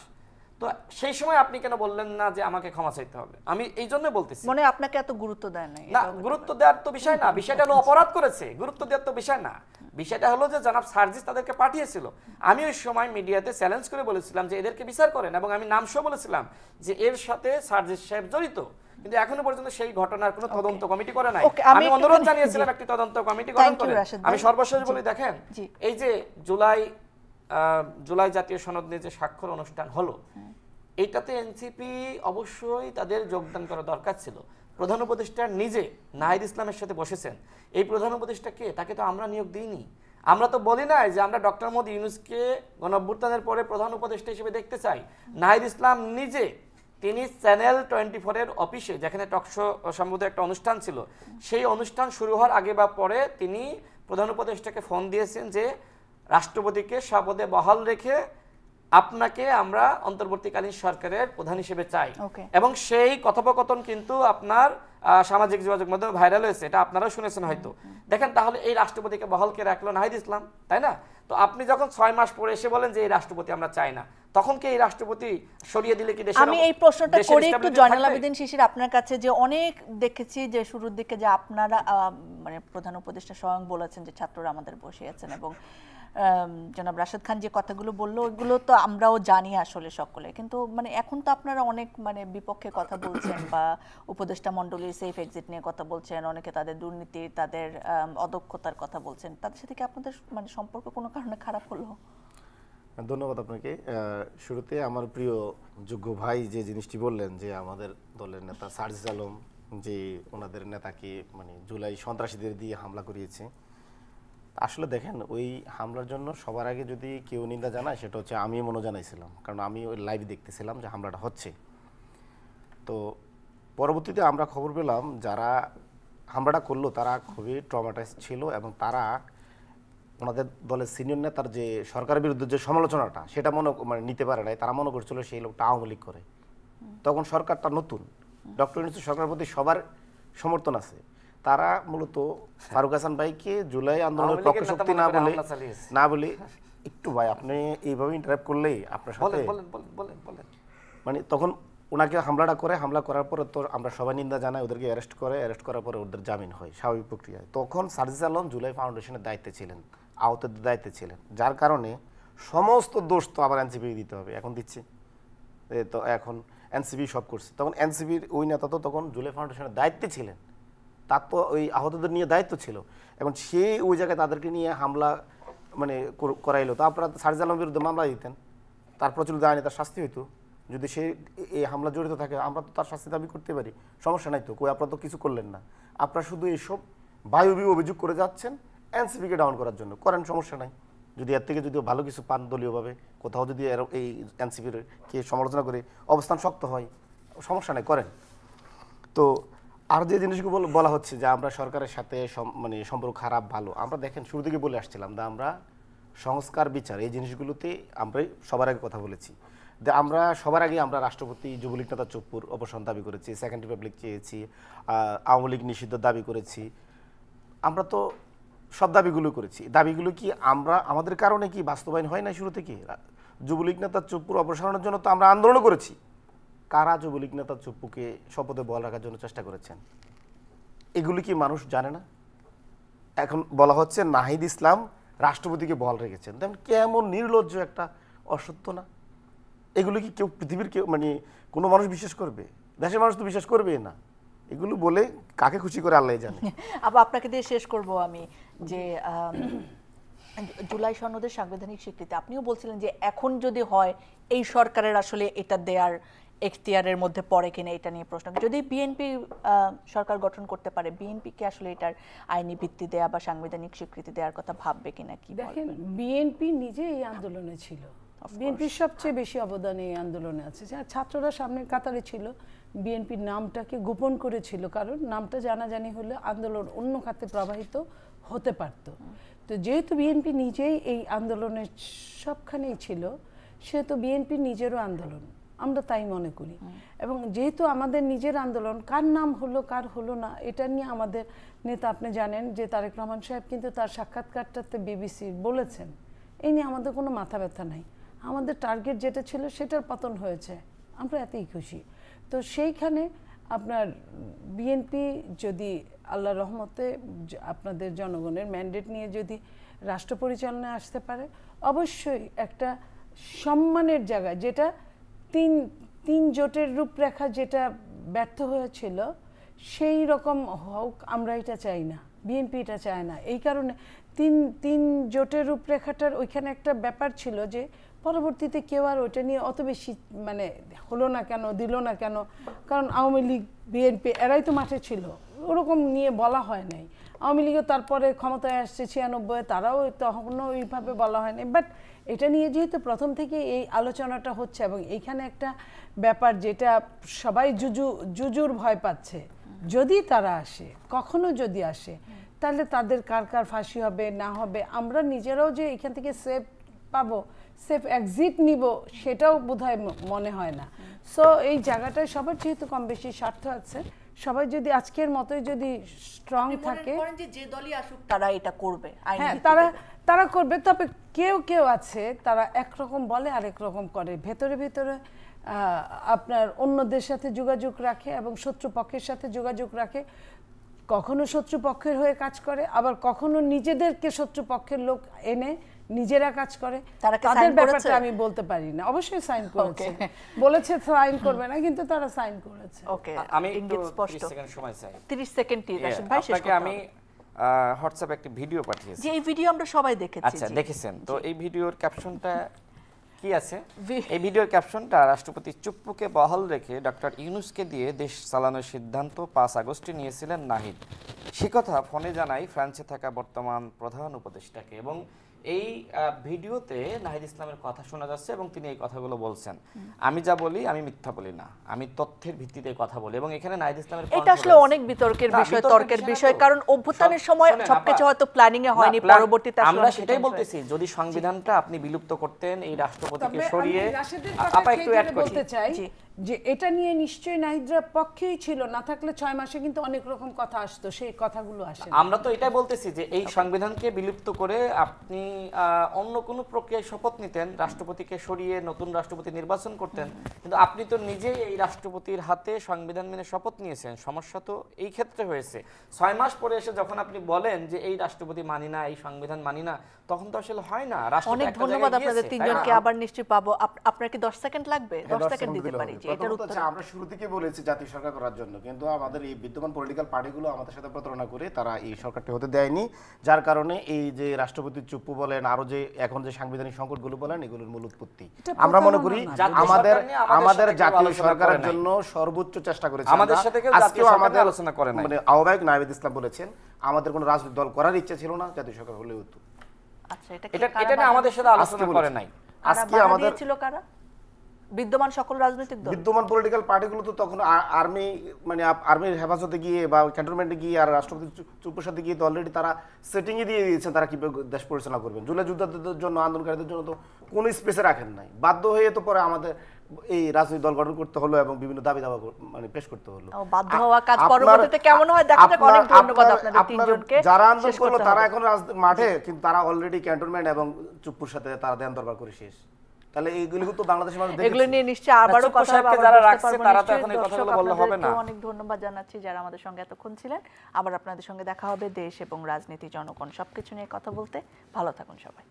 তো সেই সময় আপনি কেন বললেন না যে আমাকে ক্ষমা চাইতে হবে? আমি এই জন্য বলতেছি, মনে আপনাকে এত গুরুত্ব দেয় না। না, গুরুত্ব দেওয়ার তো বিষয় না, বিষয়টা হলো অপরাধ করেছে, গুরুত্ব দেওয়ার তো বিষয় না। বিষয়টা হলো যে জনাব সার্জিস তাদেরকে পাঠিয়েছিল। আমি ওই সময় মিডিয়াতে চ্যালেঞ্জ করে বলেছিলাম যে এদেরকে বিচার করেন, এবং আমি নাম সহ বলেছিলাম যে এর সাথে সার্জিস সাহেব জড়িত। কিন্তু এখনো পর্যন্ত সেই ঘটনার কোনো তদন্ত কমিটি করে নাই। আমি অনুরোধ জানিয়েছিলাম একটি তদন্ত কমিটি গঠন করে। আমি সর্বশেষ বলি, দেখেন এই যে জুলাই জাতীয় সনদ নিয়ে যে স্বাক্ষর অনুষ্ঠান হলো, এইটাতে এনসিপি অবশ্যই তাদের যোগদান করা দরকার ছিল। প্রধান উপদেষ্টা নিজে নাহিদ ইসলামের সাথে বসেছেন। এই প্রধান উপদেষ্টা কে? তাকে তো আমরা নিয়োগ দিইনি। আমরা তো বলি নাই যে আমরা ডক্টর মোহাম্মদ ইউনূসকে গণঅভ্যুত্থানের পরে প্রধান উপদেষ্টা হিসেবে দেখতে চাই। নাহিদ ইসলাম নিজে তিনি চ্যানেল 24-এর অফিসে, যেখানে টকশো সম্ভবত একটা অনুষ্ঠান ছিল, সেই অনুষ্ঠান শুরু হওয়ার আগে বা পরে তিনি প্রধান উপদেষ্টাকে ফোন দিয়েছেন যে রাষ্ট্রপতিকে স্বপদে বহাল রেখে আপনাকে আমরা অন্তর্বর্তীকালীন সরকারের প্রধান হিসেবে চাই। এবং সেই কথোপকথন কিন্তু আপনার সামাজিক যোগাযোগ মাধ্যমে ভাইরাল হয়েছে, এটা আপনারাও শুনেছেন হয়তো। দেখেন, তাহলে এই রাষ্ট্রপতিকে বহালকে রাখলো নাহিদ ইসলাম, তাই না? তো আপনি যখন 6 মাস পরে এসে বলেন যে এই রাষ্ট্রপতি আমরা চাই না, তখন কি এই রাষ্ট্রপতি সরিয়ে দিলে কি দেশের? আমি এই প্রশ্নটা করি একটু জয়নাল আবেদীন শিশির আপনার কাছে, যে অনেক দেখেছি যে শুরুর দিকে যে আপনারা মানে প্রধান উপদেষ্টা স্বয়ং বলেছেন যে ছাত্ররা আমাদের বসিয়েছেন, এবং জনাব রাশেদ খান যে কথাগুলো বললো ওইগুলো তো আমরাও জানি আসলে সকলে, কিন্তু মানে এখন তো আপনারা অনেক মানে বিপক্ষে কথা বলছেন বা উপদেষ্টা মণ্ডলীর সেফ এক্সিট নিয়ে কথা বলছেন, অনেকে তাদের দুর্নীতি, তাদের অদক্ষতার কথা বলছেন। তাদের সাথে কি আপনাদের মানে সম্পর্ক কোনো কারণে খারাপ হলো? ধন্যবাদ আপনাকে। শুরুতে আমার প্রিয় যোগ্য ভাই যে জিনিসটি বললেন যে আমাদের দলের নেতা সার্জিস আলম যে ওনাদের নেতাকে মানে জুলাই সন্ত্রাসীদের দিয়ে হামলা করিয়েছে, আসলে দেখেন ওই হামলার জন্য সবার আগে যদি কেউ নিন্দা জানায় সেটা হচ্ছে আমি মনে জানাইছিলাম, কারণ আমি ওই লাইভ দেখতেছিলাম যে হামলাটা হচ্ছে। তো পরবর্তীতে আমরা খবর পেলাম যারা হামলাটা করলো তারা খুবই ট্রমাটাইজ ছিল, এবং তারা ওনাদের দলের সিনিয়র নেতার যে সরকারের বিরুদ্ধে যে সমালোচনাটা সেটা মানে নিতে পারে নাই। তারা মনে করছিল সেই লোকটা আওয়ামী লীগ করে। তখন সরকারটা নতুন, ডক্টর ইউনূসের সরকারের প্রতি সবার সমর্থন আছে। তারা মূলত ফারুক হাসান ভাইকে জুলাই আন্দোলনের পক্ষ শক্তি না বলে একটু ভাই আপনি এইভাবে ইন্টারাপ্ট করলেই আপনার সাথে মানে তখন ওনাকে হামলা করার পরে তো আমরা সবাই নিন্দা জানাই, ওদেরকে অ্যারেস্ট করার পরে ওদের জামিন হয় স্বাভাবিক প্রক্রিয়ায়। তখন সার্জিস আলম জুলাই ফাউন্ডেশনের দায়িত্বে ছিলেন, আহতদের দায়িত্বে ছিলেন, যার কারণে সমস্ত দোষ তো আবার এনসিপি দিতে হবে, এখন দিচ্ছে। তো এখন এনসিপি সব করছে, তখন এনসিপির ওই নেতা তো তখন জুলাই ফাউন্ডেশনের দায়িত্বে ছিলেন, তার তো ওই আহতদের নিয়ে দায়িত্ব ছিল। এখন সে ওই জায়গায় তাদেরকে নিয়ে হামলা মানে করাইলো, তো আপনারা সার্জিস আলমের বিরুদ্ধে মামলা দিতেন, তার প্রচলিত আইনে তার শাস্তি হইতো। যদি সে এই হামলা জড়িত থাকে আমরা তো তার শাস্তি দাবি করতে পারি, সমস্যা নাই তো। কই আপনারা তো কিছু করলেন না, আপনারা শুধু এইসব বায়বী অভিযোগ করে যাচ্ছেন এনসিপিকে ডাউন করার জন্য। করেন, সমস্যা নাই। যদি এর থেকে যদি ভালো কিছু পান দলীয়ভাবে কোথাও, যদি এই এনসিপির কে সমালোচনা করে অবস্থান শক্ত হয়, সমস্যা নাই, করেন। তো আর যে জিনিসগুলো বলা হচ্ছে যে আমরা সরকারের সাথে মানে সম্পর্ক খারাপ ভালো, আমরা দেখেন শুরু থেকে বলে আসছিলাম যে আমরা সংস্কার বিচার এই জিনিসগুলোতে আমরাই সবার আগে কথা বলেছি। আমরা সবার আগে আমরা রাষ্ট্রপতি যুবলীগ নেতা চুপ্পুর অবসান দাবি করেছি, সেকেন্ড রিপাবলিক চেয়েছি, আওয়ামী লীগ নিষিদ্ধ দাবি করেছি। আমরা তো সব দাবিগুলো করেছি। দাবিগুলো কি আমরা আমাদের কারণে কি বাস্তবায়ন হয় না শুরু থেকে? যুবলীগ নেতা চুপ্পুর অপসারণের জন্য তো আমরা আন্দোলন করেছি। কারা যুবলীগ নেতা চুপ্পুকে শপথে বহাল রাখার জন্য চেষ্টা করেছেন? এগুলি কি মানুষ জানে না? এখন বলা হচ্ছে নাহিদ ইসলাম রাষ্ট্রপতিকে বহাল রেখেছেন। কেমন নির্লজ্জ একটা অসত্য না? এগুলো কি কেউ পৃথিবীর কেউ মানে কোনো মানুষ বিশ্বাস করবে? দেশের মানুষ তো বিশ্বাস করবে না। এগুলো বলে কাকে খুশি করে আল্লাহ জানে। আবার আপনাকে দিয়ে শেষ করব আমি যে জুলাই সনদের সাংবিধানিক স্বীকৃতি আপনিও বলছিলেন যে এখন যদি হয় এই সরকারের আসলে এটা দেয়ার এখতিয়ারের মধ্যে পড়ে কিনা এটা নিয়ে প্রশ্ন। যদি বিএনপি সরকার গঠন করতে পারে, বিএনপিকে আসলে এটার আইনি ভিত্তি দেয়া বা সাংবিধানিক স্বীকৃতি দেওয়ার কথা ভাববে কিনা কি দেখেন, বিএনপি নিজে এই আন্দোলনে ছিল, বিএনপির সবচেয়ে বেশি অবদান এই আন্দোলনে আছে। ছাত্ররা সামনের কাতারে ছিল, বিএনপির নামটাকে গোপন করেছিল, কারণ নামটা জানাজানি হলে আন্দোলন অন্য খাতে প্রবাহিত হতে পারত। তো যেহেতু বিএনপি নিজেই এই আন্দোলনের সবখানেই ছিল, সেহেতু বিএনপির নিজেরও আন্দোলন, আমরা তাই মনে করি। এবং যেহেতু আমাদের নিজের আন্দোলন, কার নাম হলো কার হলো না এটা নিয়ে আমাদের নেতা, আপনি জানেন যে তারেক রহমান সাহেব কিন্তু তার সাক্ষাৎকারটাতে বিবিসি বলেছেন, এই নিয়ে আমাদের কোনো মাথা ব্যথা নাই। আমাদের টার্গেট যেটা ছিল সেটার পতন হয়েছে, আমরা এতেই খুশি। তো সেইখানে আপনার বিএনপি যদি আল্লাহ রহমতে আপনাদের জনগণের ম্যান্ডেট নিয়ে যদি রাষ্ট্র পরিচালনায় আসতে পারে, অবশ্যই একটা সম্মানের জায়গা, যেটা তিন জোটের রূপরেখা যেটা ব্যর্থ হয়েছিল সেই রকম হোক, আমরা এটা চাই না, বিএনপি এটা চায় না। এই কারণে তিন জোটের রূপরেখাটার ওইখানে একটা ব্যাপার ছিল যে পরবর্তীতে কেউ আর ওইটা নিয়ে অত বেশি মানে হলো না কেন, দিল না কেন, কারণ আওয়ামী লীগ বিএনপি এরাই তো মাঠে ছিল, ওরকম নিয়ে বলা হয় নাই। আওয়ামী লীগও তারপরে ক্ষমতায় আসছে 96, তারাও তখনও ওইভাবে বলা হয়নি। বাট এটা নিয়ে যেহেতু প্রথম থেকে এই আলোচনাটা হচ্ছে এবং এইখানে একটা ব্যাপার যেটা সবাই জুজুর ভয় পাচ্ছে, যদি তারা আসে, কখনো যদি আসে, তাহলে তাদের কার কার ফাঁসি হবে না হবে, আমরা নিজেরাও যে এখান থেকে সেফ পাবো, সেফ এক্সিট নিব, সেটাও বোধহয় মনে হয় না। সো এই জায়গাটায় সবার যেহেতু কম বেশি স্বার্থ আছে, সবাই যদি আজকের মতোই যদি স্ট্রং থাকে, যে দলই আসুক তারা এটা করবে, হ্যাঁ তারা করবে। তবে কেউ আছে তারা একরকম বলে আরেক রকম করে, ভেতরে ভেতরে আপনার অন্যদের সাথে যোগাযোগ রাখে এবং শত্রুপক্ষের সাথে যোগাযোগ রাখে, কখনো শত্রুপক্ষের হয়ে কাজ করে, আবার কখনো নিজেদেরকে শত্রুপক্ষের লোক এনে নিজেরা কাজ করে। তাদের ব্যাপারটা আমি বলতে পারি না। অবশ্যই সাইন করেছে, বলেছে সাইন করবে না, কিন্তু তারা সাইন করেছে। ওকে, আমি একটু 30 সেকেন্ড সময় চাই। 30 সেকেন্ড রাশিদ ভাই শেষ করতে। আমি হোয়াটসঅ্যাপে একটা ভিডিও পাঠিয়েছি, যে এই ভিডিও আমরা সবাই দেখেছি। আচ্ছা দেখেছেন তো? এই ভিডিওর ক্যাপশনটা কি আছে? এই ভিডিওর ক্যাপশনটা, রাষ্ট্রপতি চুপ্পুকে বহাল রেখে ডক্টর ইউনূসকে দিয়ে দেশ চালানোর সিদ্ধান্ত 5 আগস্টে নিয়েছিলেন নাহিদ। সে কথা ফোনে জানাই ফ্রান্সে থাকা বর্তমান প্রধান উপদেষ্টাকে। এবং এই ভিডিওতে নাহিদ ইসলামের কথা শোনা যাচ্ছে এবং তিনি এই কথাগুলো বলছেন, আমি যা বলি আমি মিথ্যা বলি না, আমি তথ্যের ভিত্তিতে কথা বলি। এবং এখানে নাহিদ ইসলামের এটা আসলে অনেক বিতর্কের বিষয়, তর্কের বিষয়, কারণ অভ্যুত্থানের সময় সবকিছু হয়তো প্ল্যানিং এ হয়নি, পরবর্তীতে আমরা সেটাই বলতেছি, যদি সংবিধানটা আপনি বিলুপ্ত করতেন, এই রাষ্ট্রপতিকে সরিয়ে, আপা একটু অ্যাড করতে চাই যে এটা নিয়ে নিশ্চয়ই নাহিদরা পক্ষেই ছিল, না থাকলে 6 মাসে কিন্তু অনেক রকম কথা আসতো, সেই কথাগুলো আসে। আমরা তো এটাই বলতেছি যে এই সংবিধানকে বিলুপ্ত করে আপনি অন্য কোনো প্রক্রিয়ায় শপথ নিতেন, রাষ্ট্রপতিকে সরিয়ে নতুন রাষ্ট্রপতি নির্বাচন করতেন, কিন্তু আপনি তো নিজেই এই রাষ্ট্রপতির হাতে সংবিধান মেনে শপথ নিয়েছেন। সমস্যা তো এই ক্ষেত্রে হয়েছে 6 মাস পরে এসে যখন আপনি বলেন যে এই রাষ্ট্রপতি মানি না, এই সংবিধান মানি না, তখন তো আসলে হয় না। অনেক ধন্যবাদ আপনাদের তিনজনকে, আবার নিশ্চয়ই পাবো। আপনার কি 10 সেকেন্ড লাগবে? 10 সেকেন্ড দিতে পারি। এটার উত্তর আমরা শুরু থেকে বলেছি জাতীয় সরকার করার জন্য, কিন্তু আমাদের এই বিদ্যমান পলিটিক্যাল পার্টিগুলো আমাদের সাথে প্রতারণা করে তারা এই সরকারটি হতে দেয়নি, যার কারণে এই যে রাষ্ট্রপতি চুপ্পু বলেন, আরো যে এখন যে সাংবিধানিক সংকটগুলো বলেন, এগুলোর মূল উৎপত্তি আমরা মনে করি আমাদের জাতীয় সরকারের জন্য সর্বোচ্চ চেষ্টা করেছে। আমাদের সাথে কেউ জাতীয় সরকার আলোচনা করে না, মানে আহ্বায়ক নাহিদ ইসলাম বলেছেন আমাদের কোনো রাজনৈতিক দল করার ইচ্ছা ছিল না, জাতীয় সরকার হলেও হতো। আচ্ছা, এটা না আমাদের সাথে আলোচনা করে নাই। আজকে আমাদের ছিল কারা? বিদ্যমান সকল রাজনৈতিক দল, বিদ্যমান পলিটিক্যাল পার্টিগুলো তো তখন আর্মি মানে আর্মির হেফাজতে গিয়ে বা ক্যান্টনমেন্টে গিয়ে আর রাষ্ট্রপতি চুপ্পুর সাথে গিয়ে অলরেডি তারা সেটিংয়ে দিয়ে দিয়েছেন তারা কিভাবে দেশ পরিচালনা করবেন। জুলাই যুদ্ধের জন্য আন্দোলনকারীদের জন্য তো কোন স্পেসে রাখেন নাই, বাধ্য হয়ে তো পরে আমাদের এই রাজনৈতিক দল গঠন করতে হলো এবং বিভিন্ন দাবি দাবা মানে পেশ করতে হলো। বাধ্য হওয়া কাজ পরবর্তীতে কেমন হয় দেখা যাক। অনেক ধন্যবাদ আপনাদের তিনজনকে। যারা আন্দোলন করলো তারা এখন মাঠে, কিন্তু তারা অলরেডি ক্যান্টনমেন্ট এবং চুপ্পুর সাথে তারা দেন দরবার করে শেষ। তাহলে এইগুলো তো বাংলাদেশের মানুষ দেখেছে। এগুলো নিয়ে নিশ্চয়ই আবারও কথা হবে, যারা রাখছে তারা তো এখন এই কথাগুলো বললে হবে না। অনেক ধন্যবাদ জানাচ্ছি যারা আমাদের সঙ্গে এতক্ষণ ছিলেন। আবার আপনাদের সঙ্গে দেখা হবে দেশ এবং রাজনীতি, জনগণ সবকিছু নিয়ে কথা বলতে। ভালো থাকুন সবাই।